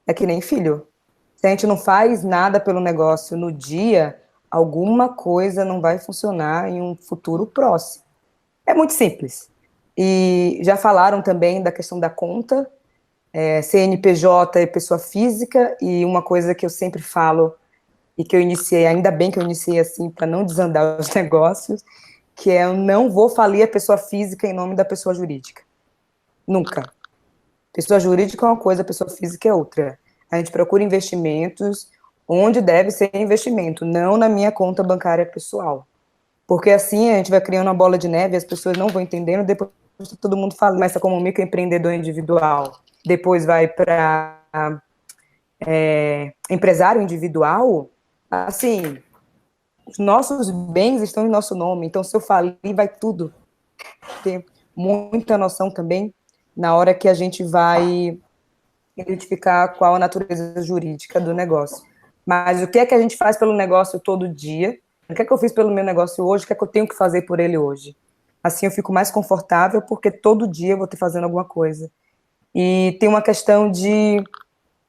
É que nem filho. Se a gente não faz nada pelo negócio no dia, alguma coisa não vai funcionar em um futuro próximo. É muito simples. E já falaram também da questão da conta, CNPJ é pessoa física, e uma coisa que eu sempre falo, e que eu iniciei, ainda bem que eu iniciei assim, para não desandar os negócios, que é eu não vou falir a pessoa física em nome da pessoa jurídica. Nunca. Pessoa jurídica é uma coisa, pessoa física é outra. A gente procura investimentos onde deve ser investimento, não na minha conta bancária pessoal. Porque assim a gente vai criando uma bola de neve, as pessoas não vão entendendo, depois todo mundo fala, começa como microempreendedor individual, depois vai para empresário individual, assim, os nossos bens estão em nosso nome, então se eu falir, vai tudo. Tem muita noção também na hora que a gente vai identificar qual a natureza jurídica do negócio. Mas o que é que a gente faz pelo negócio todo dia? O que é que eu fiz pelo meu negócio hoje? O que é que eu tenho que fazer por ele hoje? Assim eu fico mais confortável, porque todo dia eu vou ter fazendo alguma coisa. E tem uma questão de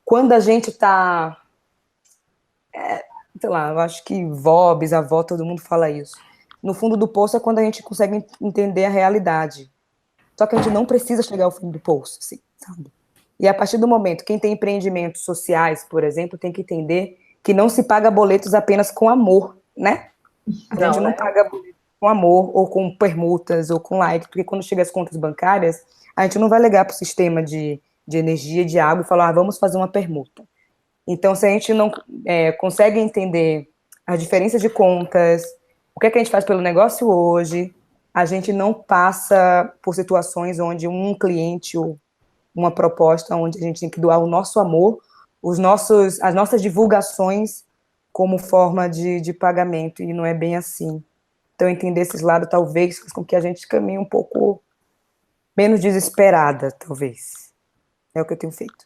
quando a gente está, sei lá, eu acho que vó, bisavó, todo mundo fala isso. No fundo do poço é quando a gente consegue entender a realidade. Só que a gente não precisa chegar ao fundo do poço, assim, sabe? E a partir do momento, quem tem empreendimentos sociais, por exemplo, tem que entender que não se paga boletos apenas com amor, né? A gente não paga boletos com amor, ou com permutas, ou com like, porque quando chega as contas bancárias, a gente não vai ligar para o sistema de energia, de água, e falar, vamos fazer uma permuta. Então, se a gente não consegue entender as diferenças de contas, o que é que a gente faz pelo negócio hoje, a gente não passa por situações onde um cliente ou uma proposta onde a gente tem que doar o nosso amor, as nossas divulgações como forma de pagamento, e não é bem assim. Então, entender esses lados talvez faz com que a gente caminhe um pouco menos desesperada, talvez. É o que eu tenho feito.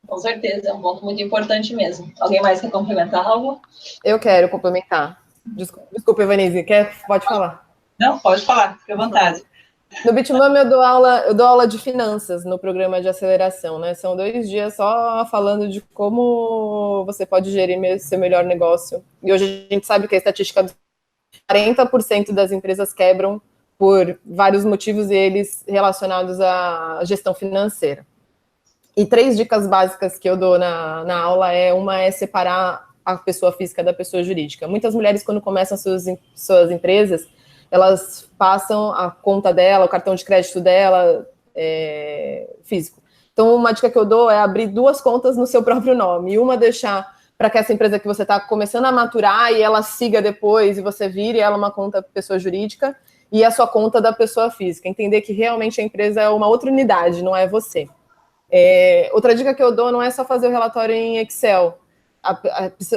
Com certeza, é um ponto muito importante mesmo. Alguém mais quer complementar algo? Eu quero complementar. Desculpa, Evanise, pode falar. Não, pode falar, fique à vontade. No Bitmami eu dou aula de finanças no programa de aceleração, né? São 2 dias só falando de como você pode gerir seu melhor negócio. E hoje a gente sabe que a estatística de 40% das empresas quebram por vários motivos, e eles relacionados à gestão financeira. E 3 dicas básicas que eu dou na aula uma é separar a pessoa física da pessoa jurídica. Muitas mulheres, quando começam suas empresas, elas passam a conta dela, o cartão de crédito dela físico. Então, uma dica que eu dou é abrir 2 contas no seu próprio nome. E uma deixar para que essa empresa que você está começando a maturar e ela siga depois e você vire ela uma conta pessoa jurídica e a sua conta da pessoa física. Entender que realmente a empresa é uma outra unidade, não é você. Outra dica que eu dou não é só fazer o relatório em Excel. A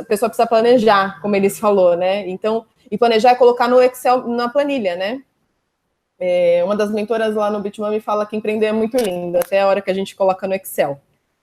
pessoa precisa planejar, como eles falou, né? Então, e planejar é colocar no Excel, na planilha, né? Uma das mentoras lá no Bitmami fala que empreender é muito lindo, até a hora que a gente coloca no Excel,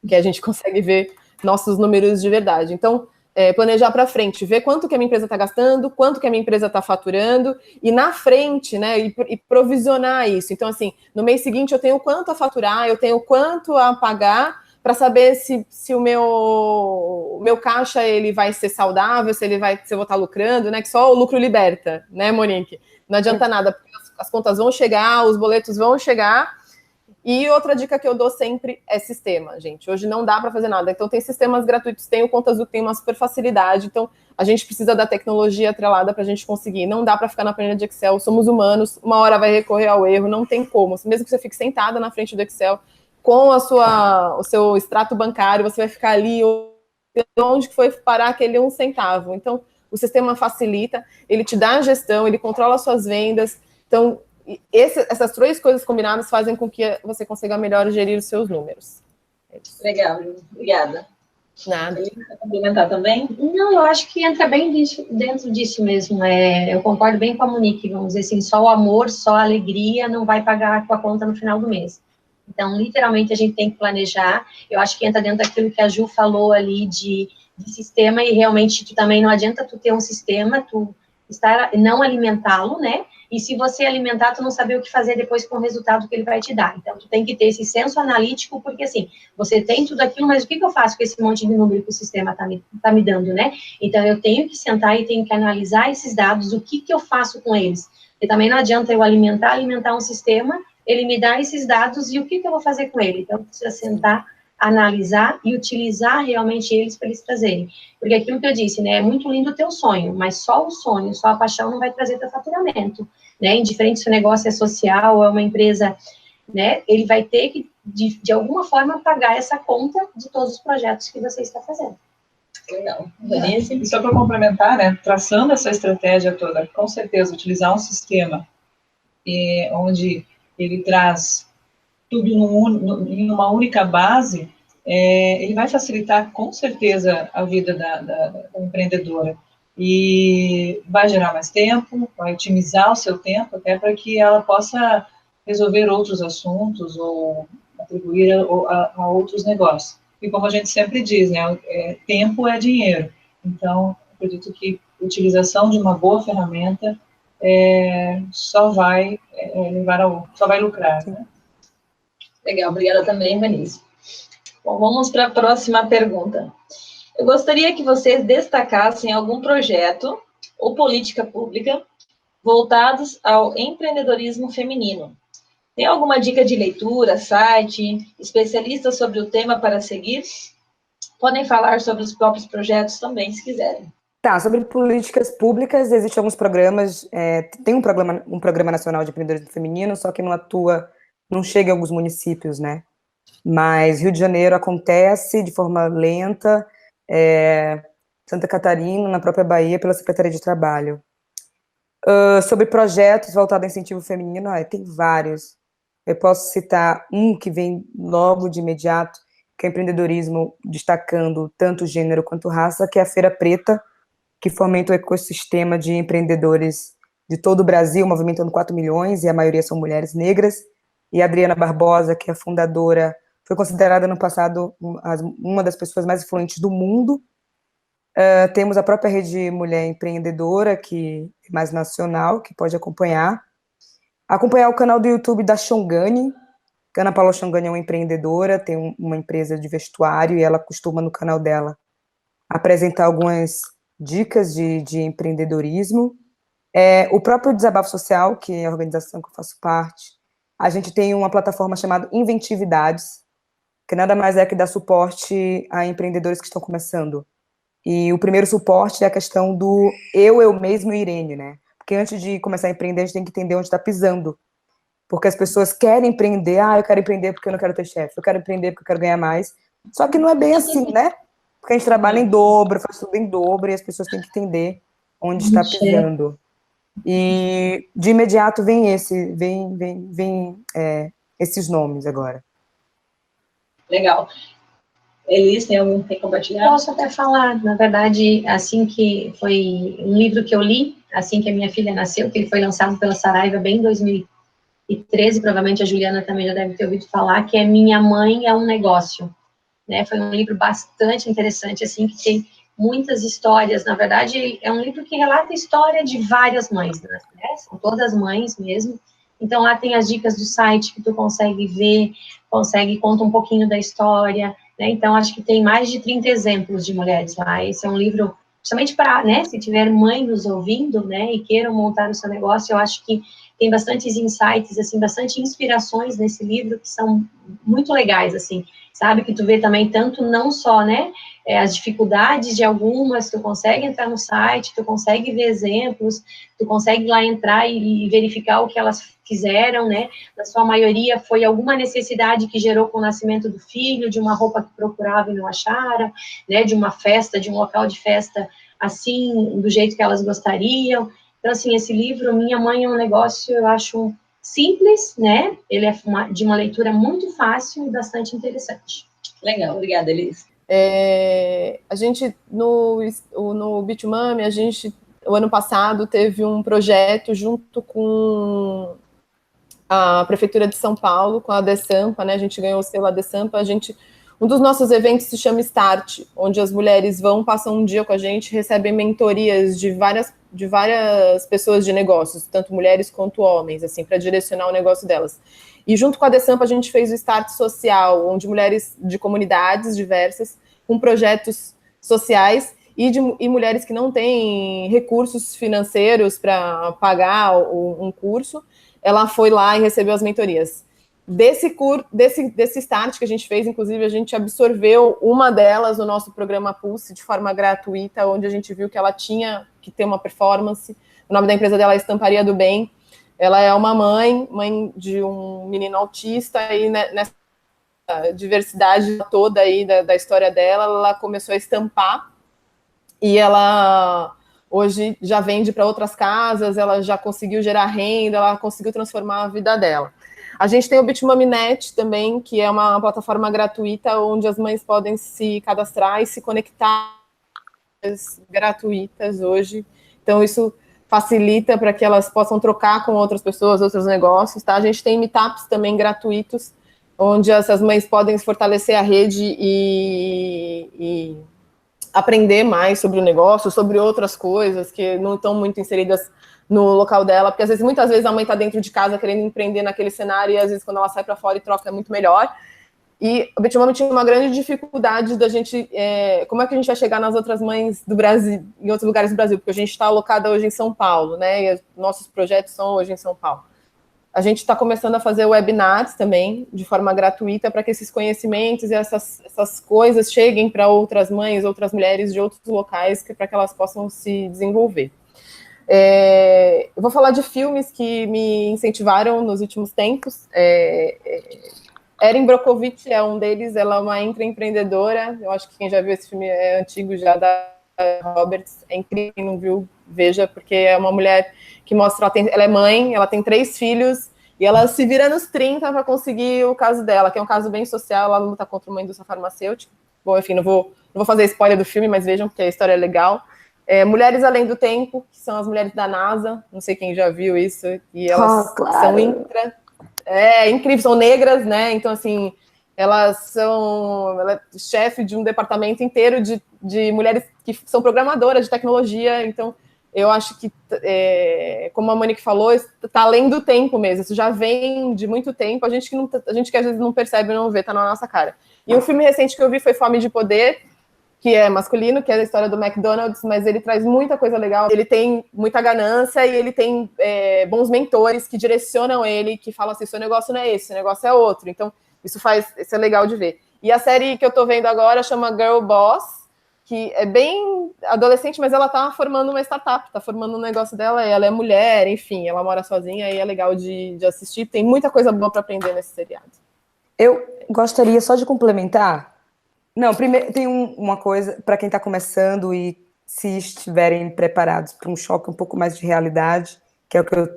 que a gente consegue ver nossos números de verdade. Então, planejar para frente, ver quanto que a minha empresa está gastando, quanto que a minha empresa está faturando, e na frente, né, e provisionar isso. Então, assim, no mês seguinte eu tenho quanto a faturar, eu tenho quanto a pagar, para saber se o meu caixa ele vai ser saudável, se eu vou estar lucrando, né? Que só o lucro liberta, né, Monique? Não adianta nada, porque as contas vão chegar, os boletos vão chegar. E outra dica que eu dou sempre é sistema, gente. Hoje não dá para fazer nada. Então tem sistemas gratuitos, tem o Conta Azul, tem uma super facilidade. Então a gente precisa da tecnologia atrelada para a gente conseguir. Não dá para ficar na planilha de Excel. Somos humanos. Uma hora vai recorrer ao erro. Não tem como. Mesmo que você fique sentada na frente do Excel com o seu extrato bancário, você vai ficar ali onde foi parar aquele 1 centavo. Então o sistema facilita. Ele te dá a gestão. Ele controla as suas vendas. Então essas 3 coisas combinadas fazem com que você consiga melhor gerir os seus números. Legal, obrigada. Nada. Ele quer complementar também? Não, eu acho que entra bem dentro disso mesmo. Eu concordo bem com a Monique, vamos dizer assim, só o amor, só a alegria não vai pagar com a conta no final do mês. Então, literalmente, a gente tem que planejar. Eu acho que entra dentro daquilo que a Ju falou ali de sistema, e realmente também não adianta tu ter um sistema, não alimentá-lo, né? E se você alimentar, tu não saber o que fazer depois com o resultado que ele vai te dar. Então, tu tem que ter esse senso analítico, porque assim, você tem tudo aquilo, mas o que eu faço com esse monte de número que o sistema tá me dando, né? Então, eu tenho que sentar e tenho que analisar esses dados, o que eu faço com eles. E também não adianta eu alimentar um sistema, ele me dá esses dados e o que eu vou fazer com ele. Então, precisa sentar, analisar e utilizar realmente eles para eles trazerem. Porque aquilo que eu disse, né, é muito lindo o teu sonho, mas só o sonho, só a paixão não vai trazer teu faturamento, né, indiferente se o negócio é social ou é uma empresa, né, ele vai ter que, de alguma forma, pagar essa conta de todos os projetos que você está fazendo. Legal. E só para complementar, né, traçando essa estratégia toda, com certeza, utilizar um sistema onde ele traz tudo em uma única base, ele vai facilitar com certeza a vida da empreendedora e vai gerar mais tempo, vai otimizar o seu tempo até para que ela possa resolver outros assuntos ou atribuir a outros negócios. E como a gente sempre diz, né, tempo é dinheiro. Então, acredito que a utilização de uma boa ferramenta só vai só vai lucrar, né? Legal, obrigada também, Vanessa. Bom, vamos para a próxima pergunta. Eu gostaria que vocês destacassem algum projeto ou política pública voltados ao empreendedorismo feminino. Tem alguma dica de leitura, site, especialista sobre o tema para seguir? Podem falar sobre os próprios projetos também, se quiserem. Tá, sobre políticas públicas, existem alguns programas, tem um programa nacional de empreendedorismo feminino, só que não chega em alguns municípios, né? Mas Rio de Janeiro acontece de forma lenta, Santa Catarina, na própria Bahia, pela Secretaria de Trabalho. Sobre projetos voltados ao incentivo feminino, tem vários. Eu posso citar um que vem logo de imediato, que é o empreendedorismo destacando tanto gênero quanto raça, que é a Feira Preta, que fomenta o ecossistema de empreendedores de todo o Brasil, movimentando 4 milhões, e a maioria são mulheres negras. E a Adriana Barbosa, que é a fundadora, foi considerada no passado uma das pessoas mais influentes do mundo. Temos a própria Rede Mulher Empreendedora, que é mais nacional, que pode acompanhar. Acompanhar o canal do YouTube da Xongani. Ana Paula Xongani é uma empreendedora, tem uma empresa de vestuário, e ela costuma, no canal dela, apresentar algumas dicas de empreendedorismo. O próprio Desabafo Social, que é a organização que eu faço parte, a gente tem uma plataforma chamada Inventividades, que nada mais é que dar suporte a empreendedores que estão começando. E o primeiro suporte é a questão do eu mesmo e Irene, né? Porque antes de começar a empreender, a gente tem que entender onde está pisando. Porque as pessoas querem empreender, eu quero empreender porque eu não quero ter chefe, eu quero empreender porque eu quero ganhar mais. Só que não é bem assim, né? Porque a gente trabalha em dobro, faz tudo em dobro, e as pessoas têm que entender onde está pisando. E de imediato vem esses nomes agora. Legal. Elis, tem algum que compartilhar? Posso até falar, na verdade, assim que foi um livro que eu li, assim que a minha filha nasceu, que ele foi lançado pela Saraiva bem em 2013, provavelmente a Juliana também já deve ter ouvido falar, que é Minha Mãe é um Negócio, né? Foi um livro bastante interessante, assim, que tem muitas histórias. Na verdade, é um livro que relata a história de várias mães, né? São todas mães mesmo. Então, lá tem as dicas do site que tu consegue ver, conta um pouquinho da história. né? Então, acho que tem mais de 30 exemplos de mulheres lá. Esse é um livro, justamente para, né, se tiver mãe nos ouvindo, né, e queiram montar o seu negócio, eu acho que tem bastantes insights, assim, bastante inspirações nesse livro que são muito legais, assim, sabe? Que tu vê também tanto não só, né, as dificuldades de algumas, tu consegue entrar no site, tu consegue ver exemplos, tu consegue lá entrar e verificar o que elas fizeram, né? Na sua maioria foi alguma necessidade que gerou com o nascimento do filho, de uma roupa que procurava e não acharam, né? De uma festa, de um local de festa assim, do jeito que elas gostariam. Então, assim, esse livro, Minha Mãe é um Negócio, eu acho simples, né? Ele é de uma leitura muito fácil e bastante interessante. Legal, obrigada, Elis. A gente, no Bitumami, a gente, o ano passado, teve um projeto junto com a Prefeitura de São Paulo, com a ADESAMPA, né? A gente ganhou o selo ADESAMPA. Um dos nossos eventos se chama Start, onde as mulheres passam um dia com a gente, recebem mentorias de várias pessoas de negócios, tanto mulheres quanto homens, assim, para direcionar o negócio delas. E junto com a ADESAMPA, a gente fez o Start Social, onde mulheres de comunidades diversas, com projetos sociais, e mulheres que não têm recursos financeiros para pagar um curso, ela foi lá e recebeu as mentorias. Desse start que a gente fez, inclusive, a gente absorveu uma delas no nosso programa Pulse de forma gratuita, onde a gente viu que ela tinha que ter uma performance. O nome da empresa dela é Estamparia do Bem. Ela é uma mãe de um menino autista, e nessa diversidade toda aí da história dela, ela começou a estampar, e ela hoje já vende para outras casas, ela já conseguiu gerar renda, ela conseguiu transformar a vida dela. A gente tem o BitMamiNet também, que é uma plataforma gratuita onde as mães podem se cadastrar e se conectar gratuitas hoje. Então, isso facilita para que elas possam trocar com outras pessoas, outros negócios, tá? A gente tem meetups também gratuitos, onde essas mães podem fortalecer a rede e aprender mais sobre o negócio, sobre outras coisas que não estão muito inseridas no local dela, porque muitas vezes a mãe está dentro de casa querendo empreender naquele cenário, e às vezes quando ela sai para fora e troca é muito melhor. E o Bitumami tinha uma grande dificuldade da gente, como é que a gente vai chegar nas outras mães do Brasil, em outros lugares do Brasil, porque a gente está alocada hoje em São Paulo, né, e nossos projetos são hoje em São Paulo. A gente está começando a fazer webinars também, de forma gratuita, para que esses conhecimentos e essas coisas cheguem para outras mães, outras mulheres de outros locais, para que elas possam se desenvolver. Eu vou falar de filmes que me incentivaram nos últimos tempos. Erin Brockovich é um deles, ela é uma intraempreendedora. Eu acho que quem já viu esse filme é antigo já, da Roberts. É incrível, quem não viu, veja, porque é uma mulher que mostra, ela é mãe, ela tem 3 filhos, e ela se vira nos 30 para conseguir o caso dela, que é um caso bem social. Ela luta contra uma indústria farmacêutica. Bom, enfim, não vou fazer spoiler do filme, mas vejam, porque a história é legal. Mulheres Além do Tempo, que são as mulheres da NASA, não sei quem já viu isso, e elas são incríveis, são negras, né? Então, assim, ela é chefe de um departamento inteiro de mulheres que são programadoras de tecnologia. Então, eu acho que, como a Monique falou, está além do tempo mesmo, isso já vem de muito tempo, a gente que às vezes não percebe, não vê, está na nossa cara. E um filme recente que eu vi foi Fome de Poder, que é masculino, que é a história do McDonald's, mas ele traz muita coisa legal. Ele tem muita ganância e ele tem bons mentores que direcionam ele, que falam assim, seu negócio não é esse, seu negócio é outro. Então, isso é legal de ver. E a série que eu tô vendo agora chama Girl Boss, que é bem adolescente, mas ela tá formando uma startup, tá formando um negócio dela, ela é mulher, enfim, ela mora sozinha e é legal de assistir. Tem muita coisa boa para aprender nesse seriado. Eu gostaria só de complementar. Não, primeiro tem uma coisa para quem está começando e se estiverem preparados para um choque um pouco mais de realidade, que é o que eu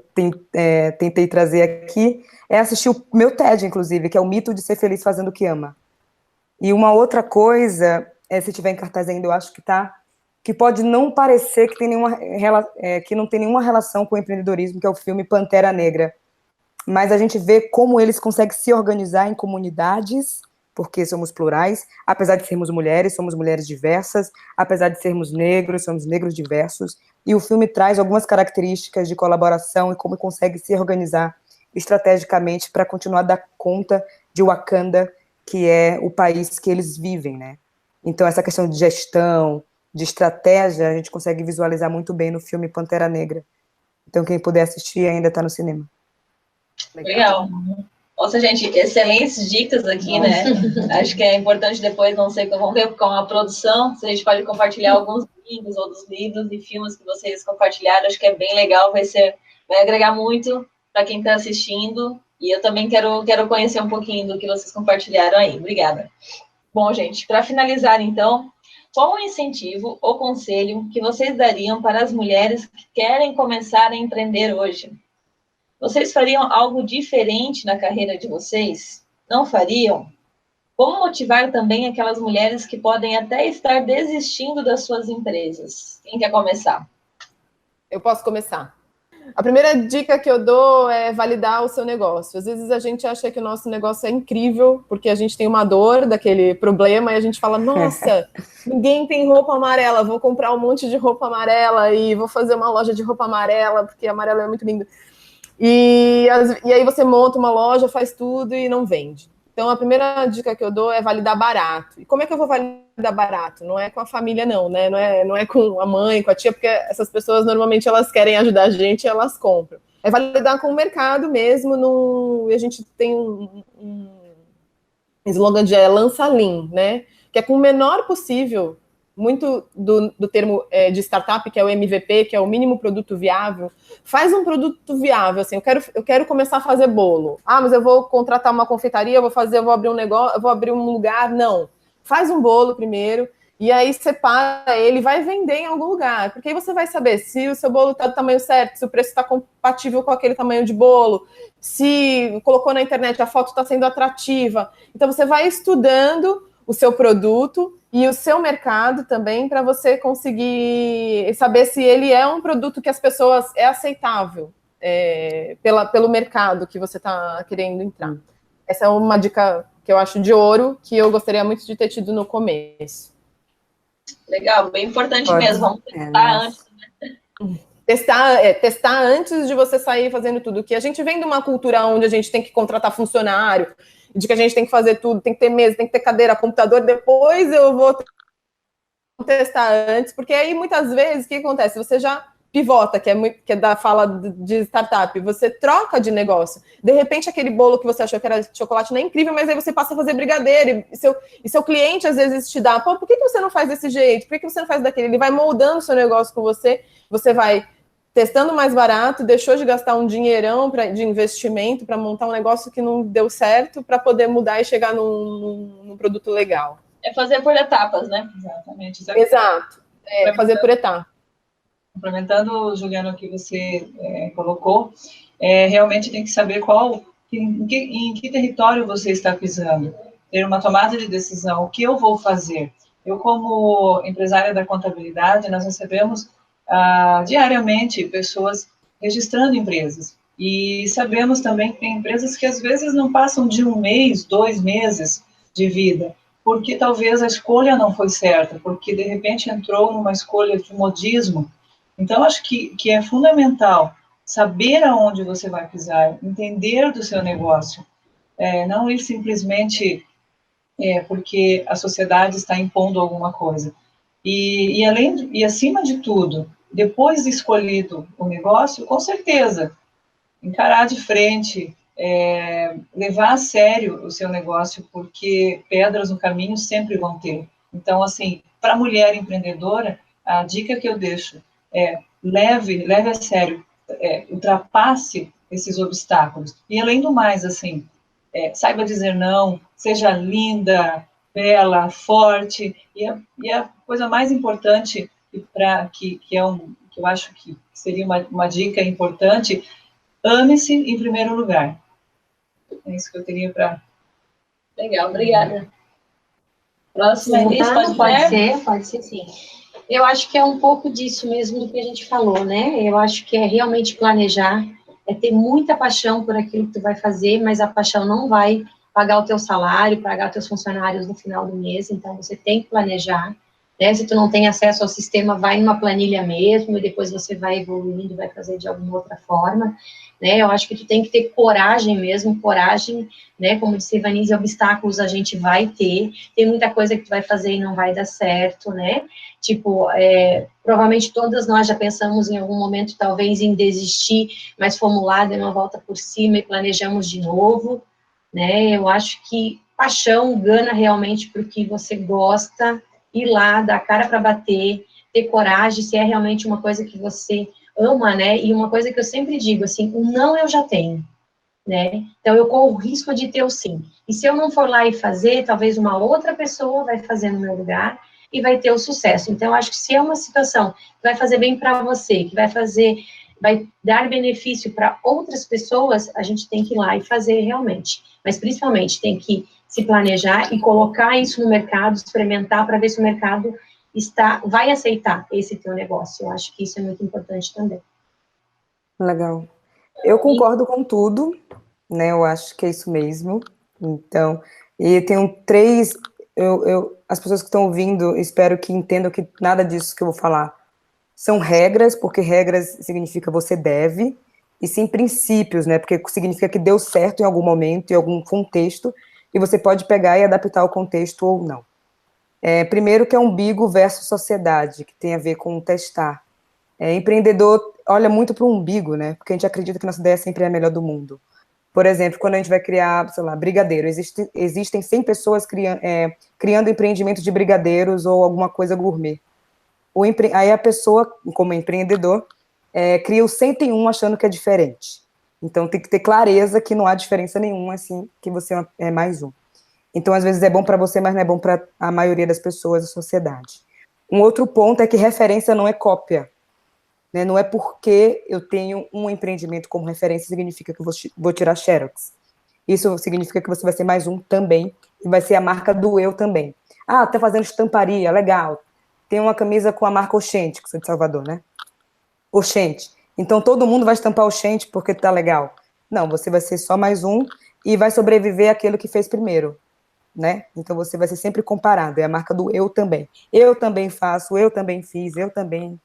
tentei trazer aqui, é assistir o meu TED, inclusive, que é o Mito de Ser Feliz Fazendo o que Ama. E uma outra coisa, se tiver em cartaz ainda, eu acho que pode não parecer que não tem nenhuma relação com o empreendedorismo, que é o filme Pantera Negra. Mas a gente vê como eles conseguem se organizar em comunidades, porque somos plurais, apesar de sermos mulheres, somos mulheres diversas, apesar de sermos negros, somos negros diversos, e o filme traz algumas características de colaboração e como consegue se organizar estrategicamente para continuar a dar conta de Wakanda, que é o país que eles vivem, né? Então, essa questão de gestão, de estratégia, a gente consegue visualizar muito bem no filme Pantera Negra. Então, quem puder assistir ainda está no cinema. Legal. Nossa, gente, excelentes dicas aqui, né? Acho que é importante depois, não sei, vamos ver com a produção, se a gente pode compartilhar alguns links ou dos livros e filmes que vocês compartilharam, acho que é bem legal, vai agregar muito para quem está assistindo, e eu também quero conhecer um pouquinho do que vocês compartilharam aí. Obrigada. Bom, gente, para finalizar, então, qual o incentivo ou conselho que vocês dariam para as mulheres que querem começar a empreender hoje? Vocês fariam algo diferente na carreira de vocês? Não fariam? Como motivar também aquelas mulheres que podem até estar desistindo das suas empresas? Quem quer começar? Eu posso começar. A primeira dica que eu dou é validar o seu negócio. Às vezes a gente acha que o nosso negócio é incrível, porque a gente tem uma dor daquele problema, e a gente fala, nossa, ninguém tem roupa amarela, vou comprar um monte de roupa amarela e vou fazer uma loja de roupa amarela, porque amarelo é muito lindo. E aí você monta uma loja, faz tudo e não vende. Então, a primeira dica que eu dou é validar barato. E como é que eu vou validar barato? Não é com a família, não, né? Não é com a mãe, com a tia, porque essas pessoas, normalmente, elas querem ajudar a gente e elas compram. É validar com o mercado mesmo. E a gente tem um slogan de lança lean, né? Que é com o menor possível, muito do termo de startup, que é o MVP, que é o mínimo produto viável. Faz um produto viável, assim, eu quero começar a fazer bolo. Ah, mas eu vou contratar uma confeitaria, eu vou abrir um negócio, eu vou abrir um lugar. Não. Faz um bolo primeiro, e aí separa ele, vai vender em algum lugar, porque aí você vai saber se o seu bolo está do tamanho certo, se o preço está compatível com aquele tamanho de bolo, se colocou na internet, a foto está sendo atrativa. Então, você vai estudando o seu produto e o seu mercado também, para você conseguir saber se ele é um produto que as pessoas é aceitável pelo mercado que você está querendo entrar. Essa é uma dica que eu acho de ouro, que eu gostaria muito de ter tido no começo. Legal, bem importante mesmo. Vamos testar antes, né? Testar antes de você sair fazendo tudo. Que a gente vem de uma cultura onde a gente tem que contratar funcionário, de que a gente tem que fazer tudo, tem que ter mesa, tem que ter cadeira, computador, depois eu vou testar antes, porque aí muitas vezes o que acontece? Você já pivota, que é da fala de startup, você troca de negócio. De repente, aquele bolo que você achou que era de chocolate não é incrível, mas aí você passa a fazer brigadeiro, e seu cliente às vezes te dá, pô, por que você não faz desse jeito? Por que você não faz daquele? Ele vai moldando o seu negócio com você vai testando mais barato, deixou de gastar um dinheirão de investimento para montar um negócio que não deu certo, para poder mudar e chegar num produto legal. É fazer por etapas, né? Exatamente. Exato. Fazer por etapas. Complementando, Juliana, o que você colocou, realmente tem que saber em que território você está pisando. Ter uma tomada de decisão, o que eu vou fazer. Eu, como empresária da contabilidade, nós recebemos diariamente pessoas registrando empresas. E sabemos também que tem empresas que às vezes não passam de 1 mês, 2 meses de vida, porque talvez a escolha não foi certa, porque de repente entrou numa escolha de modismo. Então, acho que é fundamental saber aonde você vai pisar, entender do seu negócio, não ir simplesmente porque a sociedade está impondo alguma coisa. E acima de tudo, depois de escolhido o negócio, com certeza, encarar de frente, levar a sério o seu negócio, porque pedras no caminho sempre vão ter. Então, assim, para a mulher empreendedora, a dica que eu deixo leve a sério, ultrapasse esses obstáculos. E, além do mais, assim, saiba dizer não, seja linda, bela, forte, e a coisa mais importante, que eu acho que seria uma dica importante, ame-se em primeiro lugar. É isso que eu teria para... Legal, obrigada. Próxima, Elis, pode ser sim. Eu acho que é um pouco disso mesmo do que a gente falou, né? Eu acho que é realmente planejar, é ter muita paixão por aquilo que tu vai fazer, mas a paixão não vai pagar o teu salário, pagar os teus funcionários no final do mês, então você tem que planejar, né? Se tu não tem acesso ao sistema, vai numa planilha mesmo, e depois você vai evoluindo, vai fazer de alguma outra forma. né? Eu acho que tu tem que ter coragem mesmo, coragem, né? Como disse Ivanise, obstáculos a gente vai ter, tem muita coisa que tu vai fazer e não vai dar certo, né? Tipo, provavelmente todas nós já pensamos em algum momento, talvez, em desistir, mas fomos lá, demos uma volta por cima e planejamos de novo, né? Eu acho que paixão, gana realmente porque você gosta, ir lá, dar a cara para bater, ter coragem, se é realmente uma coisa que você ama, né? E uma coisa que eu sempre digo, assim, o não eu já tenho, né? Então eu corro o risco de ter o sim. E se eu não for lá e fazer, talvez uma outra pessoa vai fazer no meu lugar e vai ter o sucesso. Então eu acho que se é uma situação que vai fazer bem para você, que vai dar benefício para outras pessoas, a gente tem que ir lá e fazer realmente. Mas principalmente tem que se planejar e colocar isso no mercado, experimentar para ver se o mercado vai aceitar esse teu negócio. Eu acho que isso é muito importante também. Legal. Eu concordo com tudo, né? Eu acho que é isso mesmo. Então, e tenho 3. As pessoas que estão ouvindo, espero que entendam que nada disso que eu vou falar são regras, porque regras significa você deve, e sim princípios, né? Porque significa que deu certo em algum momento, em algum contexto, e você pode pegar e adaptar o contexto ou não. Primeiro que é umbigo versus sociedade, que tem a ver com testar. Empreendedor olha muito para o umbigo, né? Porque a gente acredita que nossa ideia sempre é a melhor do mundo. Por exemplo, quando a gente vai criar, sei lá, brigadeiro, existem 100 pessoas criando empreendimento de brigadeiros ou alguma coisa gourmet. Aí a pessoa, como empreendedor, cria o 101 achando que é diferente. Então tem que ter clareza que não há diferença nenhuma, assim, que você é mais um. Então, às vezes é bom para você, mas não é bom para a maioria das pessoas da sociedade. Um outro ponto é que referência não é cópia. Né? Não é porque eu tenho um empreendimento como referência significa que eu vou tirar xerox. Isso significa que você vai ser mais um também, e vai ser a marca do eu também. Ah, tá fazendo estamparia, legal. Tem uma camisa com a marca Oxente, que sou de Salvador, né? Oxente. Então todo mundo vai estampar Oxente porque tá legal. Não, você vai ser só mais um e vai sobreviver àquilo que fez primeiro, né? Então você vai ser sempre comparado, é a marca do eu também. Eu também faço, eu também fiz, eu também.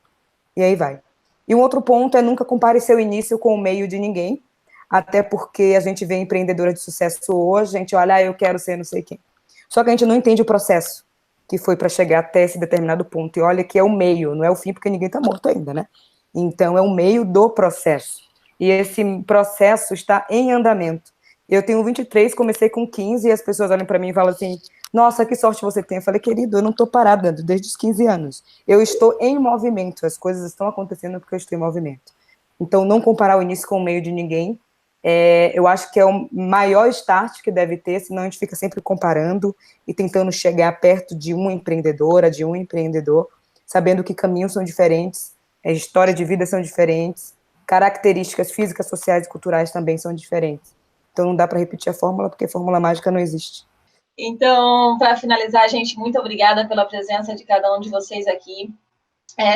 E aí vai. E um outro ponto é nunca compare seu início com o meio de ninguém, até porque a gente vê empreendedora de sucesso hoje, a gente olha, eu quero ser não sei quem. Só que a gente não entende o processo que foi para chegar até esse determinado ponto. E olha que é o meio, não é o fim, porque ninguém está morto ainda, né? Então, é o meio do processo. E esse processo está em andamento. Eu tenho 23, comecei com 15, e as pessoas olham para mim e falam assim, nossa, que sorte você tem. Eu falei, querido, eu não estou parada desde os 15 anos. Eu estou em movimento, as coisas estão acontecendo porque eu estou em movimento. Então, não comparar o início com o meio de ninguém, eu acho que é o maior start que deve ter, senão a gente fica sempre comparando e tentando chegar perto de uma empreendedora, de um empreendedor, sabendo que caminhos são diferentes, história de vida são diferentes, características físicas, sociais e culturais também são diferentes. Então, não dá para repetir a fórmula, porque fórmula mágica não existe. Então, para finalizar, gente, muito obrigada pela presença de cada um de vocês aqui.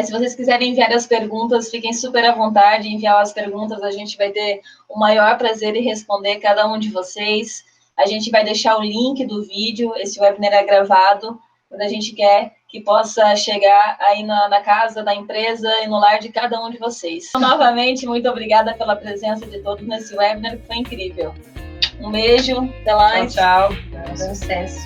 Se vocês quiserem enviar as perguntas, fiquem super à vontade de enviar as perguntas, a gente vai ter o maior prazer em responder cada um de vocês. A gente vai deixar o link do vídeo, esse webinar é gravado, quando a gente quer que possa chegar aí na casa da empresa e no lar de cada um de vocês. Então, novamente, muito obrigada pela presença de todos nesse webinar, que foi incrível. Um beijo, até mais. Tchau, tchau. Sucesso.